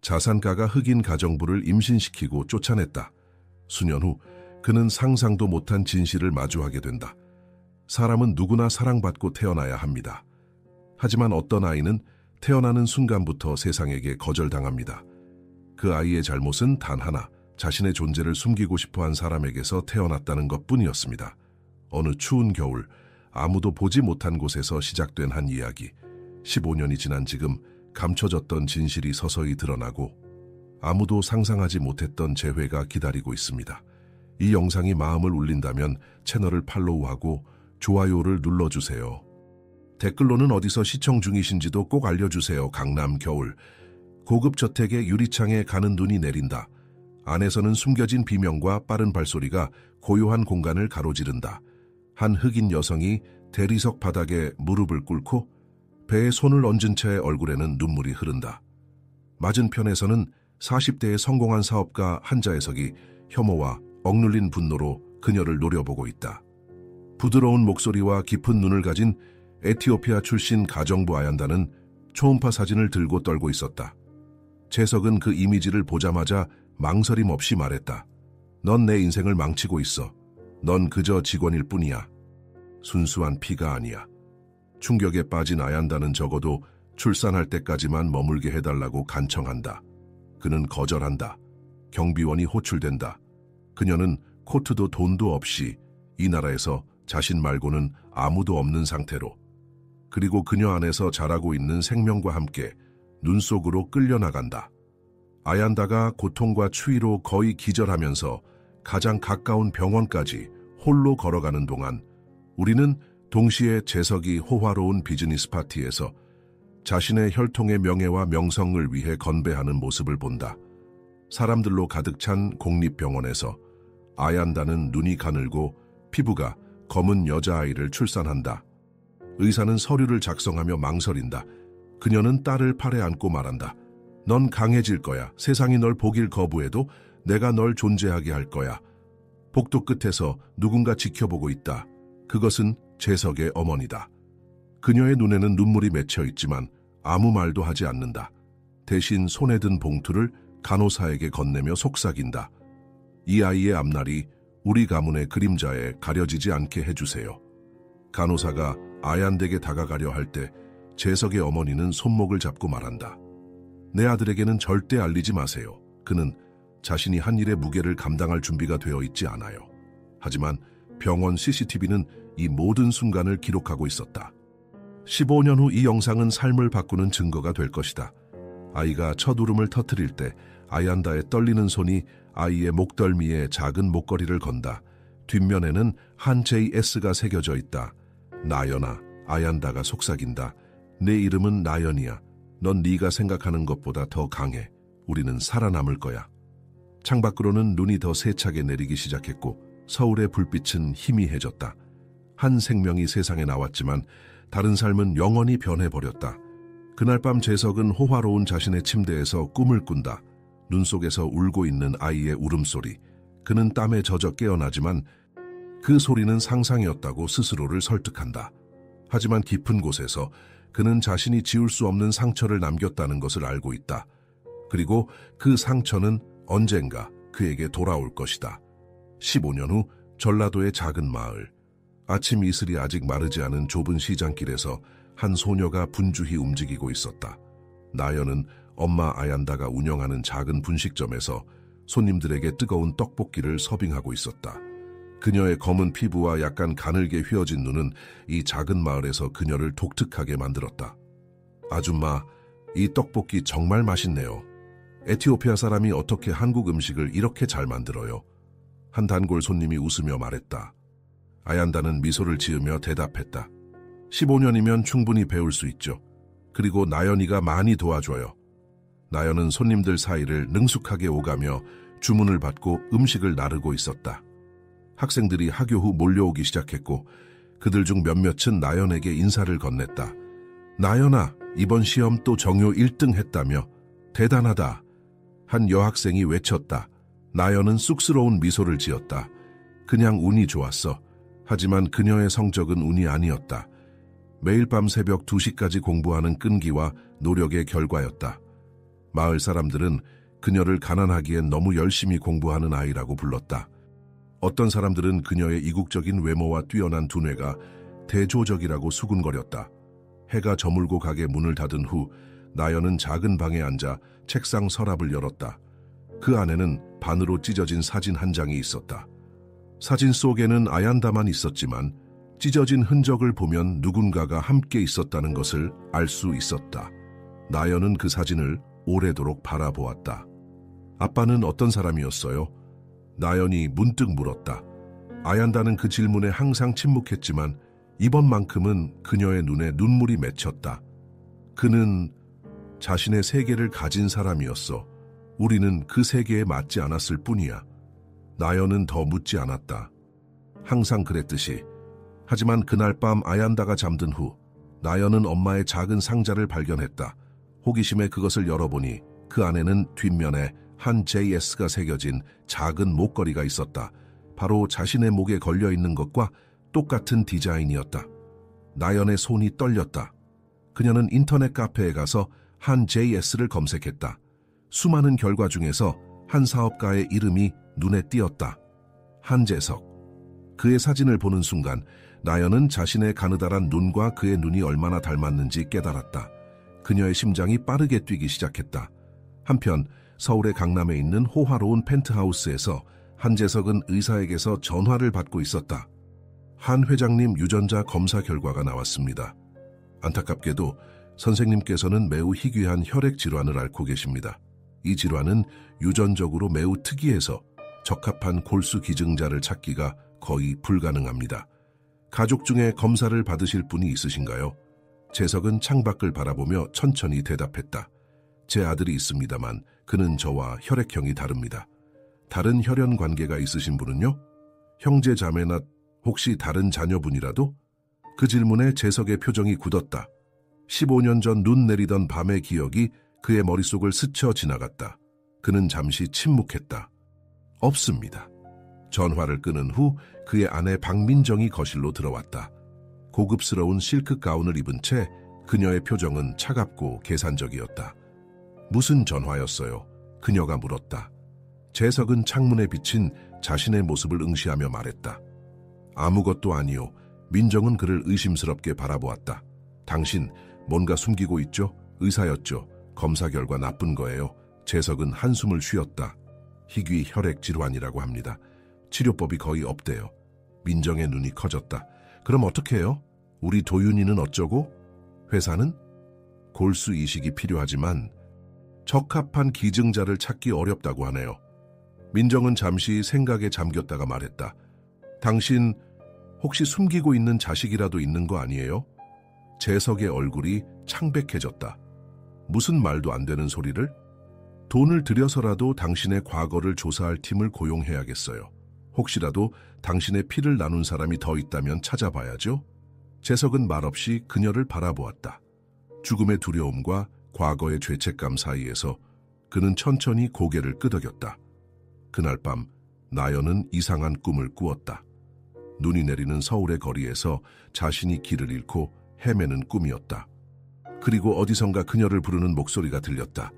자산가가 흑인 가정부를 임신시키고 쫓아냈다. 수년 후 그는 상상도 못한 진실을 마주하게 된다. 사람은 누구나 사랑받고 태어나야 합니다. 하지만 어떤 아이는 태어나는 순간부터 세상에게 거절당합니다. 그 아이의 잘못은 단 하나, 자신의 존재를 숨기고 싶어한 사람에게서 태어났다는 것뿐이었습니다. 어느 추운 겨울, 아무도 보지 못한 곳에서 시작된 한 이야기. 15년이 지난 지금 감춰졌던 진실이 서서히 드러나고 아무도 상상하지 못했던 재회가 기다리고 있습니다. 이 영상이 마음을 울린다면 채널을 팔로우하고 좋아요를 눌러주세요. 댓글로는 어디서 시청 중이신지도 꼭 알려주세요. 강남 겨울. 고급 저택의 유리창에 가는 눈이 내린다. 안에서는 숨겨진 비명과 빠른 발소리가 고요한 공간을 가로지른다. 한 흑인 여성이 대리석 바닥에 무릎을 꿇고 배에 손을 얹은 채 얼굴에는 눈물이 흐른다. 맞은편에서는 40대의 성공한 사업가 한 자의석이 혐오와 억눌린 분노로 그녀를 노려보고 있다. 부드러운 목소리와 깊은 눈을 가진 에티오피아 출신 가정부 아얀다는 초음파 사진을 들고 떨고 있었다. 재석은 그 이미지를 보자마자 망설임 없이 말했다. 넌 내 인생을 망치고 있어. 넌 그저 직원일 뿐이야. 순수한 피가 아니야. 충격에 빠진 아얀다는 적어도 출산할 때까지만 머물게 해달라고 간청한다. 그는 거절한다. 경비원이 호출된다. 그녀는 코트도 돈도 없이 이 나라에서 자신 말고는 아무도 없는 상태로, 그리고 그녀 안에서 자라고 있는 생명과 함께 눈 속으로 끌려나간다. 아얀다가 고통과 추위로 거의 기절하면서 가장 가까운 병원까지 홀로 걸어가는 동안 우리는 동시에 재석이 호화로운 비즈니스 파티에서 자신의 혈통의 명예와 명성을 위해 건배하는 모습을 본다. 사람들로 가득 찬 공립병원에서 아얀다는 눈이 가늘고 피부가 검은 여자아이를 출산한다. 의사는 서류를 작성하며 망설인다. 그녀는 딸을 팔에 안고 말한다. 넌 강해질 거야. 세상이 널 보길 거부해도 내가 널 존재하게 할 거야. 복도 끝에서 누군가 지켜보고 있다. 그것은 재석의 어머니다. 그녀의 눈에는 눈물이 맺혀 있지만 아무 말도 하지 않는다. 대신 손에 든 봉투를 간호사에게 건네며 속삭인다. 이 아이의 앞날이 우리 가문의 그림자에 가려지지 않게 해주세요. 간호사가 아얀에게 다가가려 할 때 재석의 어머니는 손목을 잡고 말한다. 내 아들에게는 절대 알리지 마세요. 그는 자신이 한 일의 무게를 감당할 준비가 되어 있지 않아요. 하지만 병원 CCTV는 이 모든 순간을 기록하고 있었다. 15년 후 이 영상은 삶을 바꾸는 증거가 될 것이다. 아이가 첫 울음을 터뜨릴 때 아얀다의 떨리는 손이 아이의 목덜미에 작은 목걸이를 건다. 뒷면에는 한 JS가 새겨져 있다. 나연아, 아얀다가 속삭인다. 내 이름은 나연이야. 넌 네가 생각하는 것보다 더 강해. 우리는 살아남을 거야. 창밖으로는 눈이 더 세차게 내리기 시작했고 서울의 불빛은 희미해졌다. 한 생명이 세상에 나왔지만 다른 삶은 영원히 변해버렸다. 그날 밤 재석은 호화로운 자신의 침대에서 꿈을 꾼다. 눈 속에서 울고 있는 아이의 울음소리. 그는 땀에 젖어 깨어나지만 그 소리는 상상이었다고 스스로를 설득한다. 하지만 깊은 곳에서 그는 자신이 지울 수 없는 상처를 남겼다는 것을 알고 있다. 그리고 그 상처는 언젠가 그에게 돌아올 것이다. 15년 후 전라도의 작은 마을. 아침 이슬이 아직 마르지 않은 좁은 시장길에서 한 소녀가 분주히 움직이고 있었다. 나연은 엄마 아얀다가 운영하는 작은 분식점에서 손님들에게 뜨거운 떡볶이를 서빙하고 있었다. 그녀의 검은 피부와 약간 가늘게 휘어진 눈은 이 작은 마을에서 그녀를 독특하게 만들었다. 아줌마, 이 떡볶이 정말 맛있네요. 에티오피아 사람이 어떻게 한국 음식을 이렇게 잘 만들어요? 한 단골 손님이 웃으며 말했다. 아얀다는 미소를 지으며 대답했다. 15년이면 충분히 배울 수 있죠. 그리고 나연이가 많이 도와줘요. 나연은 손님들 사이를 능숙하게 오가며 주문을 받고 음식을 나르고 있었다. 학생들이 학교 후 몰려오기 시작했고 그들 중 몇몇은 나연에게 인사를 건넸다. 나연아, 이번 시험 또 정요 1등 했다며. 대단하다. 한 여학생이 외쳤다. 나연은 쑥스러운 미소를 지었다. 그냥 운이 좋았어. 하지만 그녀의 성적은 운이 아니었다. 매일 밤 새벽 2시까지 공부하는 끈기와 노력의 결과였다. 마을 사람들은 그녀를 가난하기엔 너무 열심히 공부하는 아이라고 불렀다. 어떤 사람들은 그녀의 이국적인 외모와 뛰어난 두뇌가 대조적이라고 수군거렸다. 해가 저물고 가게 문을 닫은 후 나연은 작은 방에 앉아 책상 서랍을 열었다. 그 안에는 반으로 찢어진 사진 한 장이 있었다. 사진 속에는 아얀다만 있었지만 찢어진 흔적을 보면 누군가가 함께 있었다는 것을 알 수 있었다. 나연은 그 사진을 오래도록 바라보았다. 아빠는 어떤 사람이었어요? 나연이 문득 물었다. 아얀다는 그 질문에 항상 침묵했지만 이번만큼은 그녀의 눈에 눈물이 맺혔다. 그는 자신의 세계를 가진 사람이었어. 우리는 그 세계에 맞지 않았을 뿐이야. 나연은 더 묻지 않았다. 항상 그랬듯이. 하지만 그날 밤 아얀다가 잠든 후 나연은 엄마의 작은 상자를 발견했다. 호기심에 그것을 열어보니 그 안에는 뒷면에 한 JS가 새겨진 작은 목걸이가 있었다. 바로 자신의 목에 걸려있는 것과 똑같은 디자인이었다. 나연의 손이 떨렸다. 그녀는 인터넷 카페에 가서 한 JS를 검색했다. 수많은 결과 중에서 한 사업가의 이름이 눈에 띄었다. 한재석. 그의 사진을 보는 순간 나연은 자신의 가느다란 눈과 그의 눈이 얼마나 닮았는지 깨달았다. 그녀의 심장이 빠르게 뛰기 시작했다. 한편 서울의 강남에 있는 호화로운 펜트하우스에서 한재석은 의사에게서 전화를 받고 있었다. 한 회장님 유전자 검사 결과가 나왔습니다. 안타깝게도 선생님께서는 매우 희귀한 혈액 질환을 앓고 계십니다. 이 질환은 유전적으로 매우 특이해서 적합한 골수 기증자를 찾기가 거의 불가능합니다. 가족 중에 검사를 받으실 분이 있으신가요? 재석은 창밖을 바라보며 천천히 대답했다. 제 아들이 있습니다만 그는 저와 혈액형이 다릅니다. 다른 혈연 관계가 있으신 분은요? 형제 자매나 혹시 다른 자녀분이라도? 그 질문에 재석의 표정이 굳었다. 15년 전 눈 내리던 밤의 기억이 그의 머릿속을 스쳐 지나갔다. 그는 잠시 침묵했다. 없습니다. 전화를 끊은 후 그의 아내 박민정이 거실로 들어왔다. 고급스러운 실크 가운을 입은 채 그녀의 표정은 차갑고 계산적이었다. 무슨 전화였어요? 그녀가 물었다. 재석은 창문에 비친 자신의 모습을 응시하며 말했다. 아무것도 아니요. 민정은 그를 의심스럽게 바라보았다. 당신 뭔가 숨기고 있죠? 의사였죠. 검사 결과 나쁜 거예요. 재석은 한숨을 쉬었다. 희귀 혈액 질환이라고 합니다. 치료법이 거의 없대요. 민정의 눈이 커졌다. 그럼 어떻게 해요? 우리 도윤이는 어쩌고? 회사는? 골수 이식이 필요하지만 적합한 기증자를 찾기 어렵다고 하네요. 민정은 잠시 생각에 잠겼다가 말했다. 당신 혹시 숨기고 있는 자식이라도 있는 거 아니에요? 재석의 얼굴이 창백해졌다. 무슨 말도 안 되는 소리를? 돈을 들여서라도 당신의 과거를 조사할 팀을 고용해야겠어요. 혹시라도 당신의 피를 나눈 사람이 더 있다면 찾아봐야죠. 재석은 말없이 그녀를 바라보았다. 죽음의 두려움과 과거의 죄책감 사이에서 그는 천천히 고개를 끄덕였다. 그날 밤 나연은 이상한 꿈을 꾸었다. 눈이 내리는 서울의 거리에서 자신이 길을 잃고 헤매는 꿈이었다. 그리고 어디선가 그녀를 부르는 목소리가 들렸다.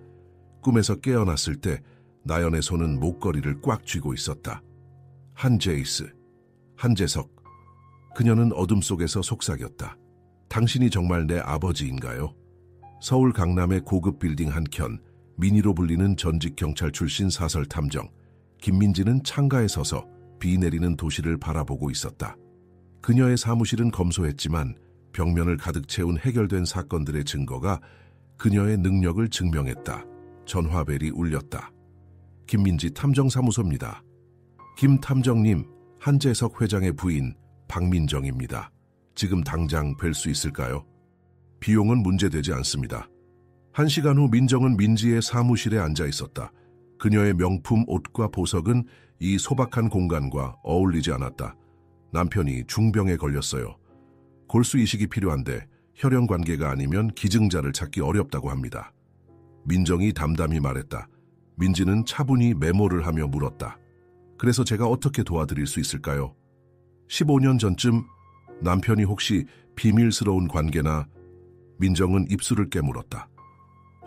꿈에서 깨어났을 때 나연의 손은 목걸이를 꽉 쥐고 있었다. 한제이스, 한재석. 그녀는 어둠 속에서 속삭였다. 당신이 정말 내 아버지인가요? 서울 강남의 고급 빌딩 한켠, 미니로 불리는 전직 경찰 출신 사설 탐정 김민지는 창가에 서서 비 내리는 도시를 바라보고 있었다. 그녀의 사무실은 검소했지만 벽면을 가득 채운 해결된 사건들의 증거가 그녀의 능력을 증명했다. 전화벨이 울렸다. 김민지 탐정사무소입니다. 김 탐정님, 한재석 회장의 부인 박민정입니다. 지금 당장 뵐 수 있을까요? 비용은 문제되지 않습니다. 1시간 후 민정은 민지의 사무실에 앉아 있었다. 그녀의 명품 옷과 보석은 이 소박한 공간과 어울리지 않았다. 남편이 중병에 걸렸어요. 골수 이식이 필요한데 혈연 관계가 아니면 기증자를 찾기 어렵다고 합니다. 민정이 담담히 말했다. 민지는 차분히 메모를 하며 물었다. 그래서 제가 어떻게 도와드릴 수 있을까요? 15년 전쯤 남편이 혹시 비밀스러운 관계나 민정은 입술을 깨물었다.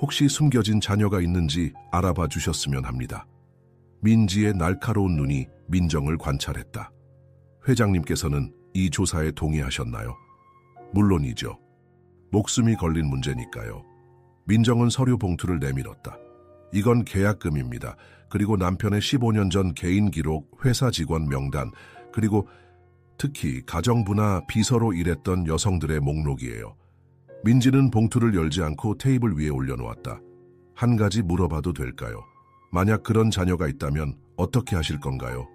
혹시 숨겨진 자녀가 있는지 알아봐 주셨으면 합니다. 민지의 날카로운 눈이 민정을 관찰했다. 회장님께서는 이 조사에 동의하셨나요? 물론이죠. 목숨이 걸린 문제니까요. 민정은 서류 봉투를 내밀었다. 이건 계약금입니다. 그리고 남편의 15년 전 개인 기록, 회사 직원 명단, 그리고 특히 가정부나 비서로 일했던 여성들의 목록이에요. 민지는 봉투를 열지 않고 테이블 위에 올려놓았다. 한 가지 물어봐도 될까요? 만약 그런 자녀가 있다면 어떻게 하실 건가요?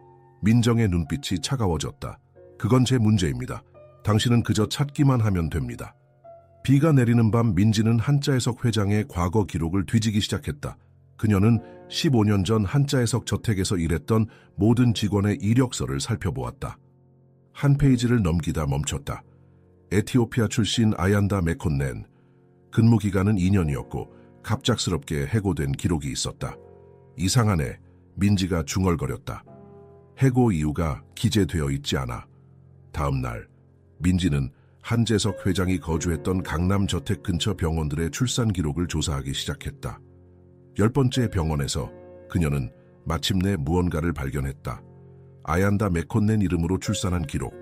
민정의 눈빛이 차가워졌다. 그건 제 문제입니다. 당신은 그저 찾기만 하면 됩니다. 비가 내리는 밤 민지는 한자해석 회장의 과거 기록을 뒤지기 시작했다. 그녀는 15년 전 한자해석 저택에서 일했던 모든 직원의 이력서를 살펴보았다. 한 페이지를 넘기다 멈췄다. 에티오피아 출신 아얀다 메콘넨. 근무 기간은 2년이었고 갑작스럽게 해고된 기록이 있었다. 이상하네. 민지가 중얼거렸다. 해고 이유가 기재되어 있지 않아. 다음 날 민지는 한재석 회장이 거주했던 강남 저택 근처 병원들의 출산 기록을 조사하기 시작했다. 10번째 병원에서 그녀는 마침내 무언가를 발견했다. 아얀다 메콘넨 이름으로 출산한 기록.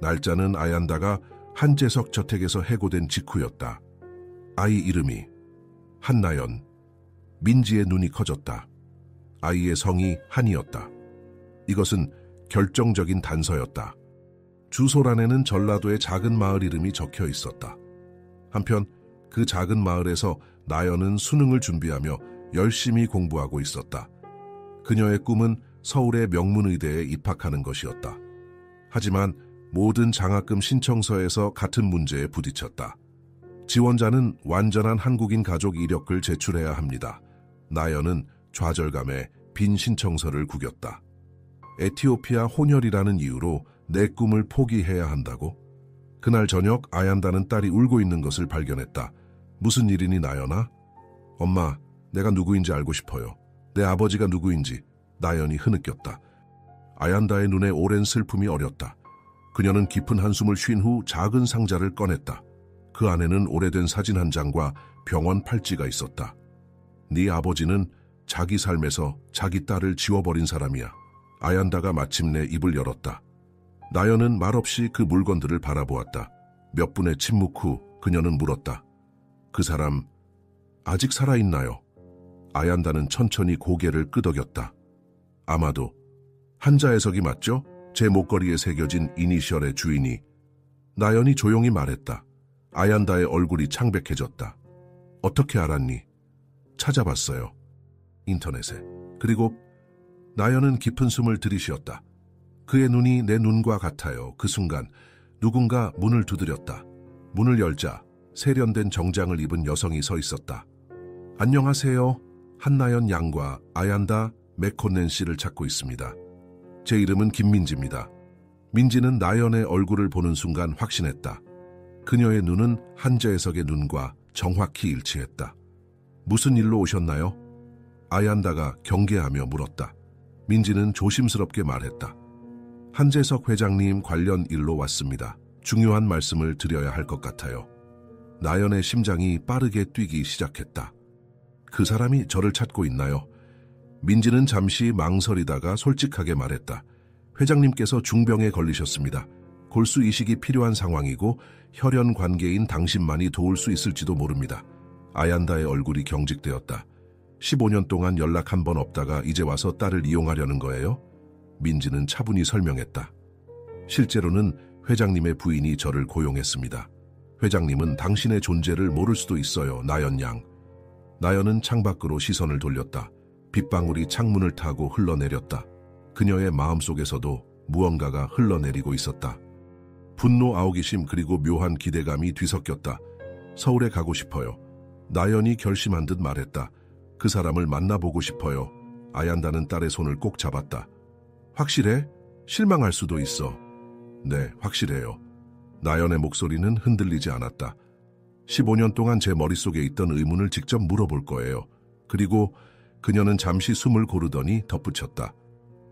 날짜는 아얀다가 한재석 저택에서 해고된 직후였다. 아이 이름이 한나연. 민지의 눈이 커졌다. 아이의 성이 한이었다. 이것은 결정적인 단서였다. 주소란에는 전라도의 작은 마을 이름이 적혀 있었다. 한편 그 작은 마을에서 나연은 수능을 준비하며 열심히 공부하고 있었다. 그녀의 꿈은 서울의 명문의대에 입학하는 것이었다. 하지만 모든 장학금 신청서에서 같은 문제에 부딪혔다. 지원자는 완전한 한국인 가족 이력을 제출해야 합니다. 나연은 좌절감에 빈 신청서를 구겼다. 에티오피아 혼혈이라는 이유로 내 꿈을 포기해야 한다고? 그날 저녁 아얀다는 딸이 울고 있는 것을 발견했다. 무슨 일이니 나연아? 엄마, 내가 누구인지 알고 싶어요. 내 아버지가 누구인지. 나연이 흐느꼈다. 아얀다의 눈에 오랜 슬픔이 어렸다. 그녀는 깊은 한숨을 쉰 후 작은 상자를 꺼냈다. 그 안에는 오래된 사진 한 장과 병원 팔찌가 있었다. 네 아버지는 자기 삶에서 자기 딸을 지워버린 사람이야. 아얀다가 마침내 입을 열었다. 나연은 말없이 그 물건들을 바라보았다. 몇 분의 침묵 후 그녀는 물었다. 그 사람 아직 살아있나요? 아얀다는 천천히 고개를 끄덕였다. 아마도. 한자해석이 맞죠? 제 목걸이에 새겨진 이니셜의 주인이. 나연이 조용히 말했다. 아얀다의 얼굴이 창백해졌다. 어떻게 알았니? 찾아봤어요. 인터넷에. 그리고 나연은 깊은 숨을 들이쉬었다. 그의 눈이 내 눈과 같아요. 그 순간 누군가 문을 두드렸다. 문을 열자 세련된 정장을 입은 여성이 서 있었다. 안녕하세요. 한나연 양과 아얀다 메콘넨 씨를 찾고 있습니다. 제 이름은 김민지입니다. 민지는 나연의 얼굴을 보는 순간 확신했다. 그녀의 눈은 한재석의 눈과 정확히 일치했다. 무슨 일로 오셨나요? 아얀다가 경계하며 물었다. 민지는 조심스럽게 말했다. 한재석 회장님 관련 일로 왔습니다. 중요한 말씀을 드려야 할 것 같아요. 나연의 심장이 빠르게 뛰기 시작했다. 그 사람이 저를 찾고 있나요? 민지는 잠시 망설이다가 솔직하게 말했다. 회장님께서 중병에 걸리셨습니다. 골수 이식이 필요한 상황이고 혈연 관계인 당신만이 도울 수 있을지도 모릅니다. 아얀다의 얼굴이 경직되었다. 15년 동안 연락 한 번 없다가 이제 와서 딸을 이용하려는 거예요? 민지는 차분히 설명했다. 실제로는 회장님의 부인이 저를 고용했습니다. 회장님은 당신의 존재를 모를 수도 있어요, 나연 양. 나연은 창밖으로 시선을 돌렸다. 빗방울이 창문을 타고 흘러내렸다. 그녀의 마음속에서도 무언가가 흘러내리고 있었다. 분노, 아우기심 그리고 묘한 기대감이 뒤섞였다. 서울에 가고 싶어요. 나연이 결심한 듯 말했다. 그 사람을 만나보고 싶어요. 아얀다는 딸의 손을 꼭 잡았다. 확실해? 실망할 수도 있어. 네, 확실해요. 나연의 목소리는 흔들리지 않았다. 15년 동안 제 머릿속에 있던 의문을 직접 물어볼 거예요. 그리고 그녀는 잠시 숨을 고르더니 덧붙였다.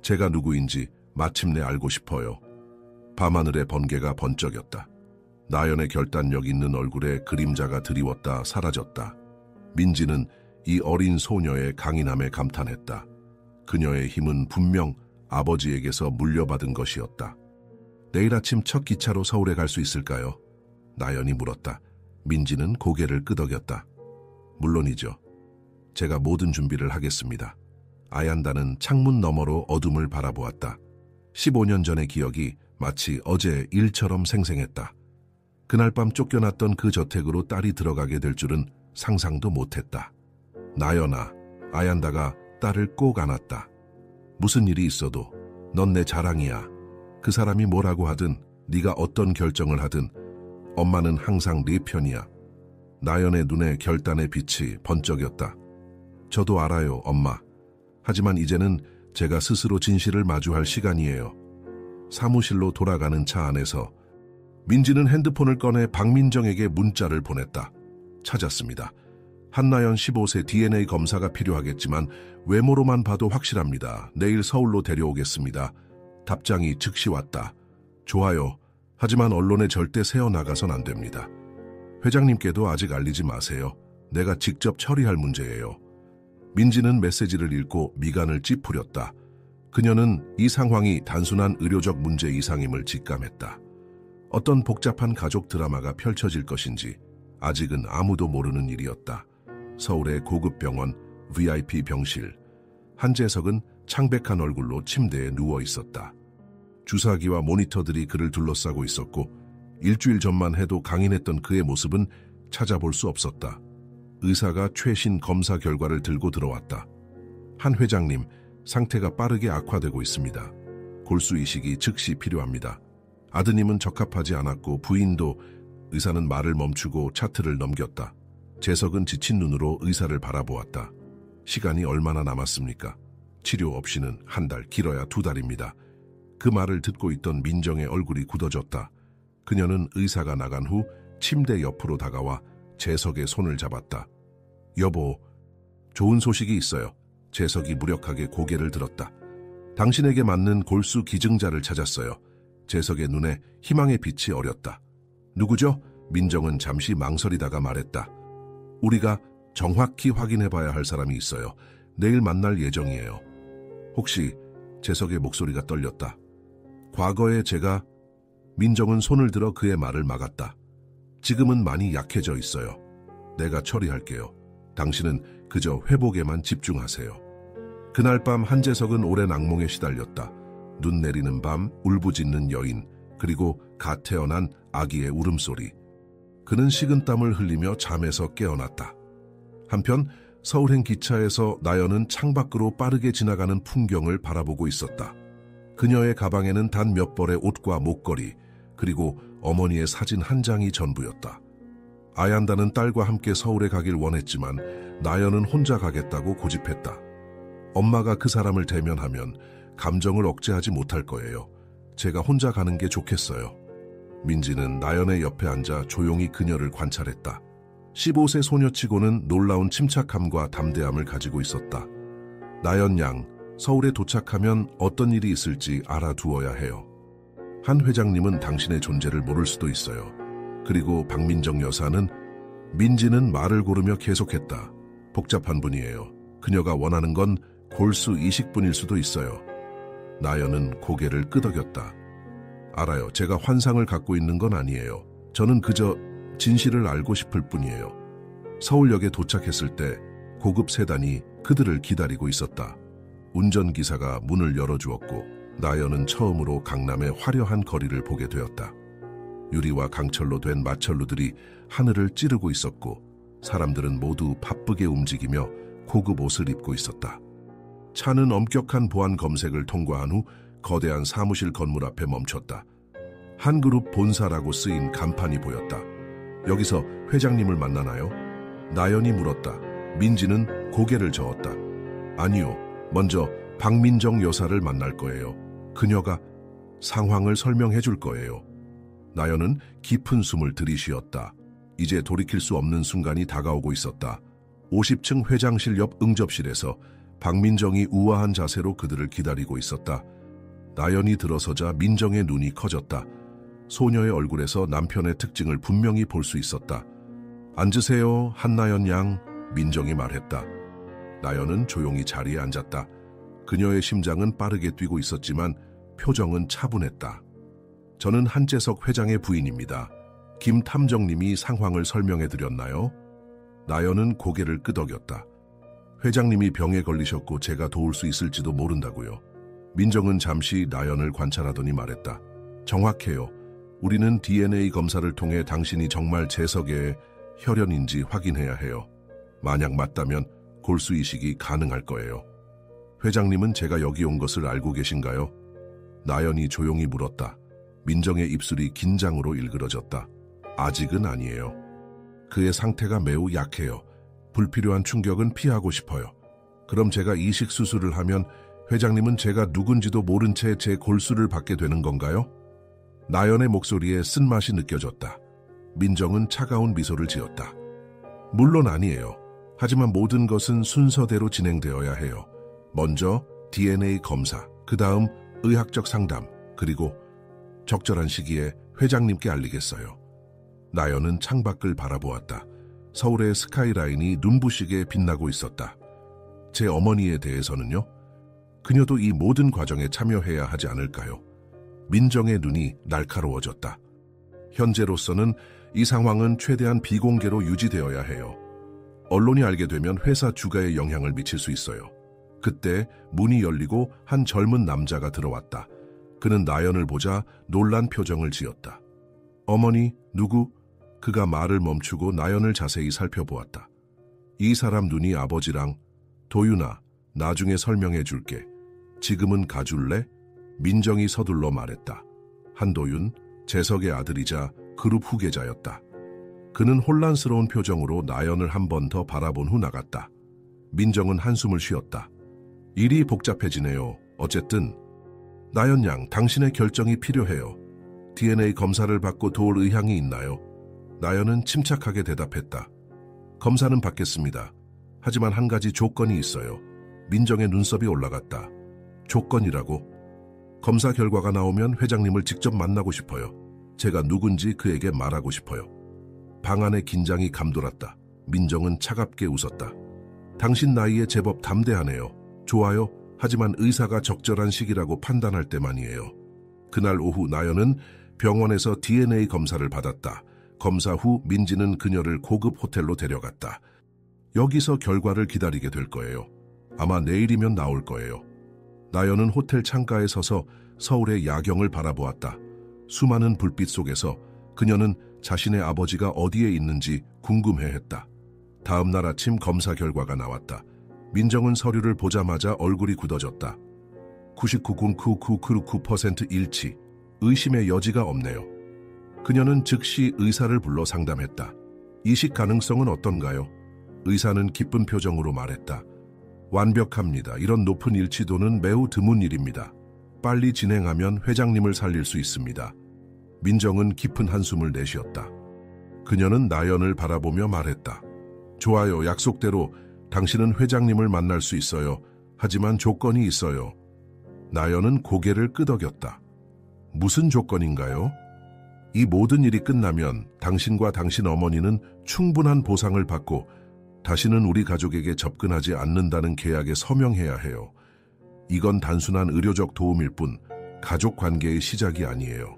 제가 누구인지 마침내 알고 싶어요. 밤하늘의 번개가 번쩍였다. 나연의 결단력 있는 얼굴에 그림자가 드리웠다 사라졌다. 민지는 이 어린 소녀의 강인함에 감탄했다. 그녀의 힘은 분명 아버지에게서 물려받은 것이었다. 내일 아침 첫 기차로 서울에 갈 수 있을까요? 나연이 물었다. 민지는 고개를 끄덕였다. 물론이죠. 제가 모든 준비를 하겠습니다. 아얀다는 창문 너머로 어둠을 바라보았다. 15년 전의 기억이 마치 어제 일처럼 생생했다. 그날 밤 쫓겨났던 그 저택으로 딸이 들어가게 될 줄은 상상도 못했다. 나연아, 아얀다가 딸을 꼭 안았다. 무슨 일이 있어도 넌 내 자랑이야. 그 사람이 뭐라고 하든 네가 어떤 결정을 하든 엄마는 항상 네 편이야. 나연의 눈에 결단의 빛이 번쩍였다. 저도 알아요, 엄마. 하지만 이제는 제가 스스로 진실을 마주할 시간이에요. 사무실로 돌아가는 차 안에서 민지는 핸드폰을 꺼내 박민정에게 문자를 보냈다. 찾았습니다. 한나연 15세 DNA 검사가 필요하겠지만 외모로만 봐도 확실합니다. 내일 서울로 데려오겠습니다. 답장이 즉시 왔다. 좋아요. 하지만 언론에 절대 새어나가선 안 됩니다. 회장님께도 아직 알리지 마세요. 내가 직접 처리할 문제예요. 민지는 메시지를 읽고 미간을 찌푸렸다. 그녀는 이 상황이 단순한 의료적 문제 이상임을 직감했다. 어떤 복잡한 가족 드라마가 펼쳐질 것인지 아직은 아무도 모르는 일이었다. 서울의 고급 병원 VIP 병실. 한재석은 창백한 얼굴로 침대에 누워 있었다. 주사기와 모니터들이 그를 둘러싸고 있었고 일주일 전만 해도 강인했던 그의 모습은 찾아볼 수 없었다. 의사가 최신 검사 결과를 들고 들어왔다. 한 회장님, 상태가 빠르게 악화되고 있습니다. 골수 이식이 즉시 필요합니다. 아드님은 적합하지 않았고 부인도. 의사는 말을 멈추고 차트를 넘겼다. 재석은 지친 눈으로 의사를 바라보았다. 시간이 얼마나 남았습니까? 치료 없이는 한 달, 길어야 2달입니다. 그 말을 듣고 있던 민정의 얼굴이 굳어졌다. 그녀는 의사가 나간 후 침대 옆으로 다가와 재석의 손을 잡았다. 여보, 좋은 소식이 있어요. 재석이 무력하게 고개를 들었다. 당신에게 맞는 골수 기증자를 찾았어요. 재석의 눈에 희망의 빛이 어렸다. 누구죠? 민정은 잠시 망설이다가 말했다. 우리가 정확히 확인해봐야 할 사람이 있어요. 내일 만날 예정이에요. 혹시 재석의 목소리가 떨렸다. 과거에 제가. 민정은 손을 들어 그의 말을 막았다. 지금은 많이 약해져 있어요. 내가 처리할게요. 당신은 그저 회복에만 집중하세요. 그날 밤 한재석은 오랜 악몽에 시달렸다. 눈 내리는 밤, 울부짖는 여인, 그리고 갓 태어난 아기의 울음소리. 그는 식은땀을 흘리며 잠에서 깨어났다. 한편 서울행 기차에서 나연은 창밖으로 빠르게 지나가는 풍경을 바라보고 있었다. 그녀의 가방에는 단 몇 벌의 옷과 목걸이, 그리고 어머니의 사진 한 장이 전부였다. 아얀다는 딸과 함께 서울에 가길 원했지만 나연은 혼자 가겠다고 고집했다. 엄마가 그 사람을 대면하면 감정을 억제하지 못할 거예요. 제가 혼자 가는 게 좋겠어요. 민지는 나연의 옆에 앉아 조용히 그녀를 관찰했다. 15세 소녀치고는 놀라운 침착함과 담대함을 가지고 있었다. 나연 양, 서울에 도착하면 어떤 일이 있을지 알아두어야 해요. 한 회장님은 당신의 존재를 모를 수도 있어요. 그리고 박민정 여사는. 민지는 말을 고르며 계속했다. 복잡한 분이에요. 그녀가 원하는 건 골수 이식분일 수도 있어요. 나연은 고개를 끄덕였다. 알아요. 제가 환상을 갖고 있는 건 아니에요. 저는 그저 진실을 알고 싶을 뿐이에요. 서울역에 도착했을 때 고급 세단이 그들을 기다리고 있었다. 운전기사가 문을 열어주었고 나연은 처음으로 강남의 화려한 거리를 보게 되었다. 유리와 강철로 된 마철루들이 하늘을 찌르고 있었고 사람들은 모두 바쁘게 움직이며 고급 옷을 입고 있었다. 차는 엄격한 보안 검색을 통과한 후 거대한 사무실 건물 앞에 멈췄다. 한 그룹 본사라고 쓰인 간판이 보였다. 여기서 회장님을 만나나요? 나연이 물었다. 민지는 고개를 저었다. 아니요. 먼저 박민정 여사를 만날 거예요. 그녀가 상황을 설명해 줄 거예요. 나연은 깊은 숨을 들이쉬었다. 이제 돌이킬 수 없는 순간이 다가오고 있었다. 50층 회장실 옆 응접실에서 박민정이 우아한 자세로 그들을 기다리고 있었다. 나연이 들어서자 민정의 눈이 커졌다. 소녀의 얼굴에서 남편의 특징을 분명히 볼 수 있었다. 앉으세요, 한나연 양. 민정이 말했다. 나연은 조용히 자리에 앉았다. 그녀의 심장은 빠르게 뛰고 있었지만 표정은 차분했다. 저는 한재석 회장의 부인입니다. 김 탐정님이 상황을 설명해 드렸나요? 나연은 고개를 끄덕였다. 회장님이 병에 걸리셨고 제가 도울 수 있을지도 모른다고요. 민정은 잠시 나연을 관찰하더니 말했다. 정확해요. 우리는 DNA 검사를 통해 당신이 정말 재석의 혈연인지 확인해야 해요. 만약 맞다면 골수 이식이 가능할 거예요. 회장님은 제가 여기 온 것을 알고 계신가요? 나연이 조용히 물었다. 민정의 입술이 긴장으로 일그러졌다. 아직은 아니에요. 그의 상태가 매우 약해요. 불필요한 충격은 피하고 싶어요. 그럼 제가 이식 수술을 하면 회장님은 제가 누군지도 모른 채 제 골수를 받게 되는 건가요? 나연의 목소리에 쓴맛이 느껴졌다. 민정은 차가운 미소를 지었다. 물론 아니에요. 하지만 모든 것은 순서대로 진행되어야 해요. 먼저 DNA 검사, 그 다음 의학적 상담, 그리고 적절한 시기에 회장님께 알리겠어요. 나연은 창밖을 바라보았다. 서울의 스카이라인이 눈부시게 빛나고 있었다. 제 어머니에 대해서는요? 그녀도 이 모든 과정에 참여해야 하지 않을까요? 민정의 눈이 날카로워졌다. 현재로서는 이 상황은 최대한 비공개로 유지되어야 해요. 언론이 알게 되면 회사 주가에 영향을 미칠 수 있어요. 그때 문이 열리고 한 젊은 남자가 들어왔다. 그는 나연을 보자 놀란 표정을 지었다. 어머니, 누구? 그가 말을 멈추고 나연을 자세히 살펴보았다. 이 사람 눈이 아버지랑 도윤아, 나중에 설명해 줄게. 지금은 가줄래? 민정이 서둘러 말했다. 한도윤, 재석의 아들이자 그룹 후계자였다. 그는 혼란스러운 표정으로 나연을 한 번 더 바라본 후 나갔다. 민정은 한숨을 쉬었다. 일이 복잡해지네요. 어쨌든 나연 양, 당신의 결정이 필요해요. DNA 검사를 받고 도울 의향이 있나요? 나연은 침착하게 대답했다. 검사는 받겠습니다. 하지만 한 가지 조건이 있어요. 민정의 눈썹이 올라갔다. 조건이라고? 검사 결과가 나오면 회장님을 직접 만나고 싶어요. 제가 누군지 그에게 말하고 싶어요. 방 안의 긴장이 감돌았다. 민정은 차갑게 웃었다. 당신 나이에 제법 담대하네요. 좋아요. 하지만 의사가 적절한 시기라고 판단할 때만이에요. 그날 오후 나연은 병원에서 DNA 검사를 받았다. 검사 후 민지는 그녀를 고급 호텔로 데려갔다. 여기서 결과를 기다리게 될 거예요. 아마 내일이면 나올 거예요. 나연은 호텔 창가에 서서 서울의 야경을 바라보았다. 수많은 불빛 속에서 그녀는 자신의 아버지가 어디에 있는지 궁금해했다. 다음 날 아침 검사 결과가 나왔다. 민정은 서류를 보자마자 얼굴이 굳어졌다. 99.9999% 일치, 의심의 여지가 없네요. 그녀는 즉시 의사를 불러 상담했다. 이식 가능성은 어떤가요? 의사는 기쁜 표정으로 말했다. 완벽합니다. 이런 높은 일치도는 매우 드문 일입니다. 빨리 진행하면 회장님을 살릴 수 있습니다. 민정은 깊은 한숨을 내쉬었다. 그녀는 나연을 바라보며 말했다. 좋아요. 약속대로 당신은 회장님을 만날 수 있어요. 하지만 조건이 있어요. 나연은 고개를 끄덕였다. 무슨 조건인가요? 이 모든 일이 끝나면 당신과 당신 어머니는 충분한 보상을 받고 다시는 우리 가족에게 접근하지 않는다는 계약에 서명해야 해요. 이건 단순한 의료적 도움일 뿐 가족 관계의 시작이 아니에요.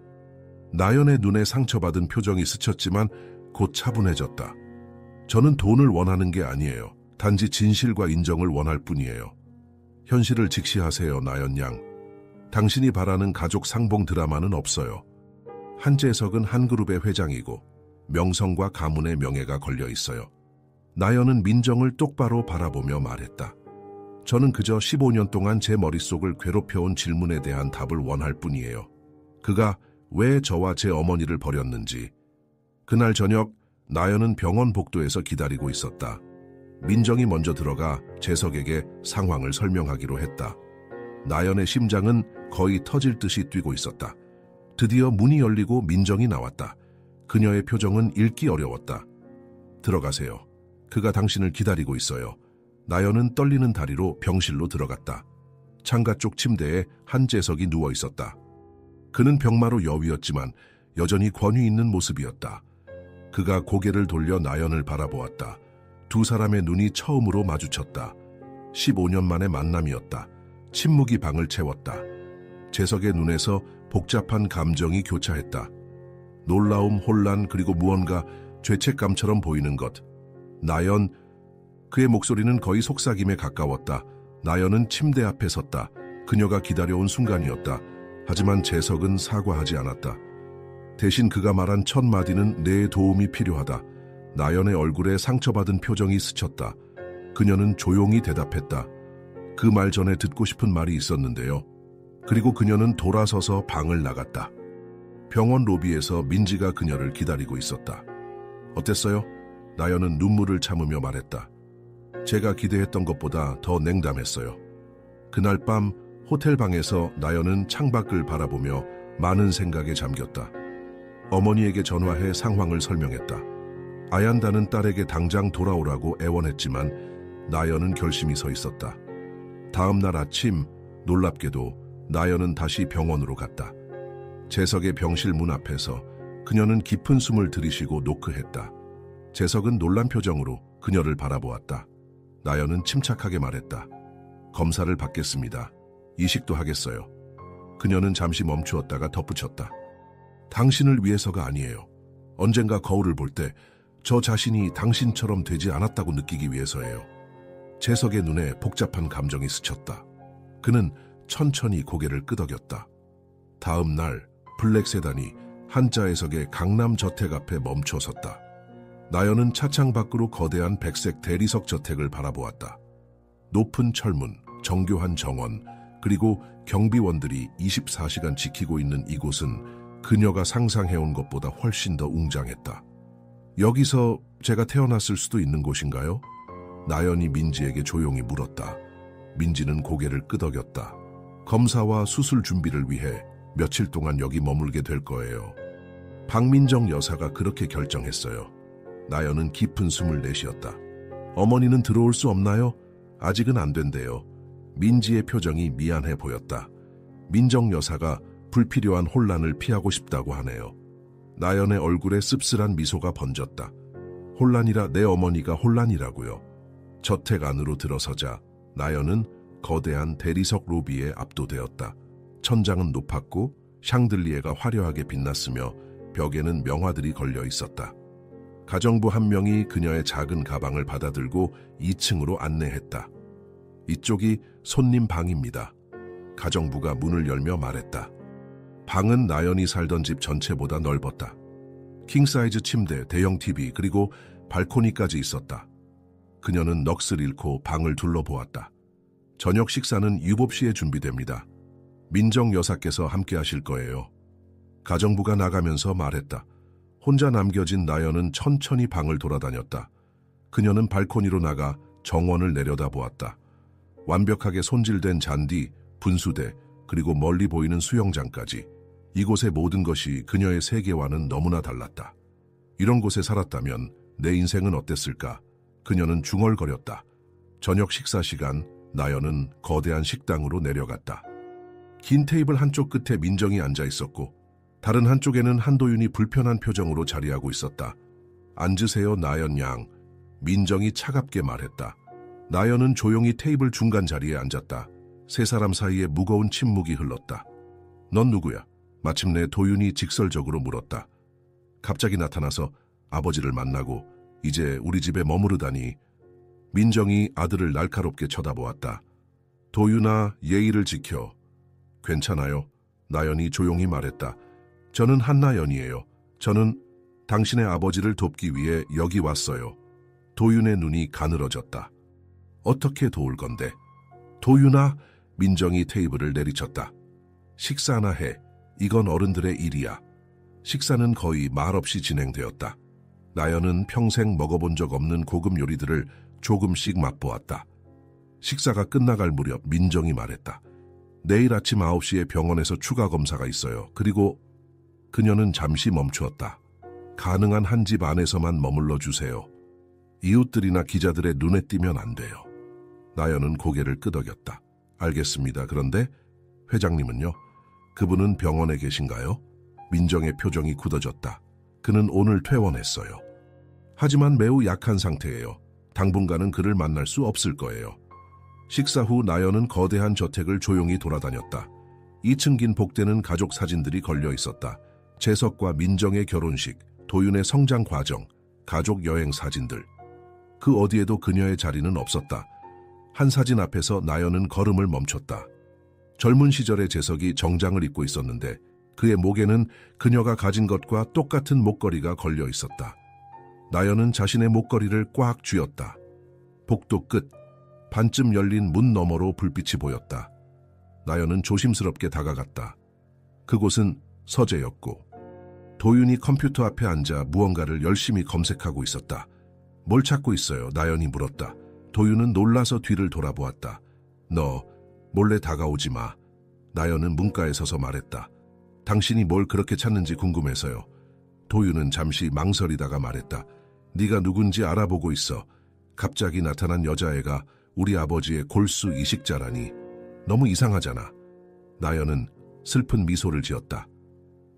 나연의 눈에 상처받은 표정이 스쳤지만 곧 차분해졌다. 저는 돈을 원하는 게 아니에요. 단지 진실과 인정을 원할 뿐이에요. 현실을 직시하세요, 나연 양. 당신이 바라는 가족 상봉 드라마는 없어요. 한재석은 한 그룹의 회장이고 명성과 가문의 명예가 걸려 있어요. 나연은 민정을 똑바로 바라보며 말했다. 저는 그저 15년 동안 제 머릿속을 괴롭혀온 질문에 대한 답을 원할 뿐이에요. 그가 왜 저와 제 어머니를 버렸는지. 그날 저녁 나연은 병원 복도에서 기다리고 있었다. 민정이 먼저 들어가 재석에게 상황을 설명하기로 했다. 나연의 심장은 거의 터질 듯이 뛰고 있었다. 드디어 문이 열리고 민정이 나왔다. 그녀의 표정은 읽기 어려웠다. 들어가세요. 그가 당신을 기다리고 있어요. 나연은 떨리는 다리로 병실로 들어갔다. 창가 쪽 침대에 한재석이 누워 있었다. 그는 병마로 여위였지만 여전히 권위 있는 모습이었다. 그가 고개를 돌려 나연을 바라보았다. 두 사람의 눈이 처음으로 마주쳤다. 15년 만의 만남이었다. 침묵이 방을 채웠다. 재석의 눈에서 복잡한 감정이 교차했다. 놀라움, 혼란, 그리고 무언가 죄책감처럼 보이는 것. 나연, 그의 목소리는 거의 속삭임에 가까웠다. 나연은 침대 앞에 섰다. 그녀가 기다려온 순간이었다. 하지만 재석은 사과하지 않았다. 대신 그가 말한 첫 마디는 내 도움이 필요하다. 나연의 얼굴에 상처받은 표정이 스쳤다. 그녀는 조용히 대답했다. 그 말 전에 듣고 싶은 말이 있었는데요. 그리고 그녀는 돌아서서 방을 나갔다. 병원 로비에서 민지가 그녀를 기다리고 있었다. 어땠어요? 나연은 눈물을 참으며 말했다. 제가 기대했던 것보다 더 냉담했어요. 그날 밤 호텔 방에서 나연은 창밖을 바라보며 많은 생각에 잠겼다. 어머니에게 전화해 상황을 설명했다. 아얀다는 딸에게 당장 돌아오라고 애원했지만 나연은 결심이 서 있었다. 다음 날 아침 놀랍게도 나연은 다시 병원으로 갔다. 재석의 병실 문 앞에서 그녀는 깊은 숨을 들이쉬고 노크했다. 재석은 놀란 표정으로 그녀를 바라보았다. 나연은 침착하게 말했다. 검사를 받겠습니다. 이식도 하겠어요. 그녀는 잠시 멈추었다가 덧붙였다. 당신을 위해서가 아니에요. 언젠가 거울을 볼 때 저 자신이 당신처럼 되지 않았다고 느끼기 위해서예요. 재석의 눈에 복잡한 감정이 스쳤다. 그는 천천히 고개를 끄덕였다. 다음 날 블랙 세단이 한자해석의 강남 저택 앞에 멈춰 섰다. 나연은 차창 밖으로 거대한 백색 대리석 저택을 바라보았다. 높은 철문, 정교한 정원, 그리고 경비원들이 24시간 지키고 있는 이곳은 그녀가 상상해온 것보다 훨씬 더 웅장했다. 여기서 제가 태어났을 수도 있는 곳인가요? 나연이 민지에게 조용히 물었다. 민지는 고개를 끄덕였다. 검사와 수술 준비를 위해 며칠 동안 여기 머물게 될 거예요. 박민정 여사가 그렇게 결정했어요. 나연은 깊은 숨을 내쉬었다. 어머니는 들어올 수 없나요? 아직은 안 된대요. 민지의 표정이 미안해 보였다. 민정 여사가 불필요한 혼란을 피하고 싶다고 하네요. 나연의 얼굴에 씁쓸한 미소가 번졌다. 혼란이라 내 어머니가 혼란이라고요. 저택 안으로 들어서자 나연은 거대한 대리석 로비에 압도되었다. 천장은 높았고 샹들리에가 화려하게 빛났으며 벽에는 명화들이 걸려 있었다. 가정부 한 명이 그녀의 작은 가방을 받아들고 2층으로 안내했다. 이쪽이 손님 방입니다. 가정부가 문을 열며 말했다. 방은 나연이 살던 집 전체보다 넓었다. 킹사이즈 침대, 대형 TV, 그리고 발코니까지 있었다. 그녀는 넋을 잃고 방을 둘러보았다. 저녁 식사는 7시에 준비됩니다. 민정 여사께서 함께 하실 거예요. 가정부가 나가면서 말했다. 혼자 남겨진 나연은 천천히 방을 돌아다녔다. 그녀는 발코니로 나가 정원을 내려다보았다. 완벽하게 손질된 잔디, 분수대, 그리고 멀리 보이는 수영장까지. 이곳의 모든 것이 그녀의 세계와는 너무나 달랐다. 이런 곳에 살았다면 내 인생은 어땠을까? 그녀는 중얼거렸다. 저녁 식사 시간, 나연은 거대한 식당으로 내려갔다. 긴 테이블 한쪽 끝에 민정이 앉아 있었고 다른 한쪽에는 한도윤이 불편한 표정으로 자리하고 있었다. 앉으세요, 나연 양. 민정이 차갑게 말했다. 나연은 조용히 테이블 중간 자리에 앉았다. 세 사람 사이에 무거운 침묵이 흘렀다. 넌 누구야? 마침내 도윤이 직설적으로 물었다. 갑자기 나타나서 아버지를 만나고 이제 우리 집에 머무르다니. 민정이 아들을 날카롭게 쳐다보았다. 도윤아, 예의를 지켜. 괜찮아요. 나연이 조용히 말했다. 저는 한나연이에요. 저는 당신의 아버지를 돕기 위해 여기 왔어요. 도윤의 눈이 가늘어졌다. 어떻게 도울 건데? 도윤아, 민정이 테이블을 내리쳤다. 식사나 해. 이건 어른들의 일이야. 식사는 거의 말없이 진행되었다. 나연은 평생 먹어본 적 없는 고급 요리들을 조금씩 맛보았다. 식사가 끝나갈 무렵 민정이 말했다. 내일 아침 9시에 병원에서 추가 검사가 있어요. 그리고 그녀는 잠시 멈추었다. 가능한 한 집 안에서만 머물러 주세요. 이웃들이나 기자들의 눈에 띄면 안 돼요. 나연은 고개를 끄덕였다. 알겠습니다. 그런데 회장님은요? 그분은 병원에 계신가요? 민정의 표정이 굳어졌다. 그는 오늘 퇴원했어요. 하지만 매우 약한 상태예요. 당분간은 그를 만날 수 없을 거예요. 식사 후 나연은 거대한 저택을 조용히 돌아다녔다. 2층 긴 복대는 가족 사진들이 걸려 있었다. 재석과 민정의 결혼식, 도윤의 성장 과정, 가족 여행 사진들. 그 어디에도 그녀의 자리는 없었다. 한 사진 앞에서 나연은 걸음을 멈췄다. 젊은 시절의 재석이 정장을 입고 있었는데 그의 목에는 그녀가 가진 것과 똑같은 목걸이가 걸려 있었다. 나연은 자신의 목걸이를 꽉 쥐었다. 복도 끝, 반쯤 열린 문 너머로 불빛이 보였다. 나연은 조심스럽게 다가갔다. 그곳은 서재였고 도윤이 컴퓨터 앞에 앉아 무언가를 열심히 검색하고 있었다. 뭘 찾고 있어요? 나연이 물었다. 도윤은 놀라서 뒤를 돌아보았다. 너 몰래 다가오지 마. 나연은 문가에 서서 말했다. 당신이 뭘 그렇게 찾는지 궁금해서요. 도윤은 잠시 망설이다가 말했다. 네가 누군지 알아보고 있어. 갑자기 나타난 여자애가 우리 아버지의 골수 이식자라니. 너무 이상하잖아. 나연은 슬픈 미소를 지었다.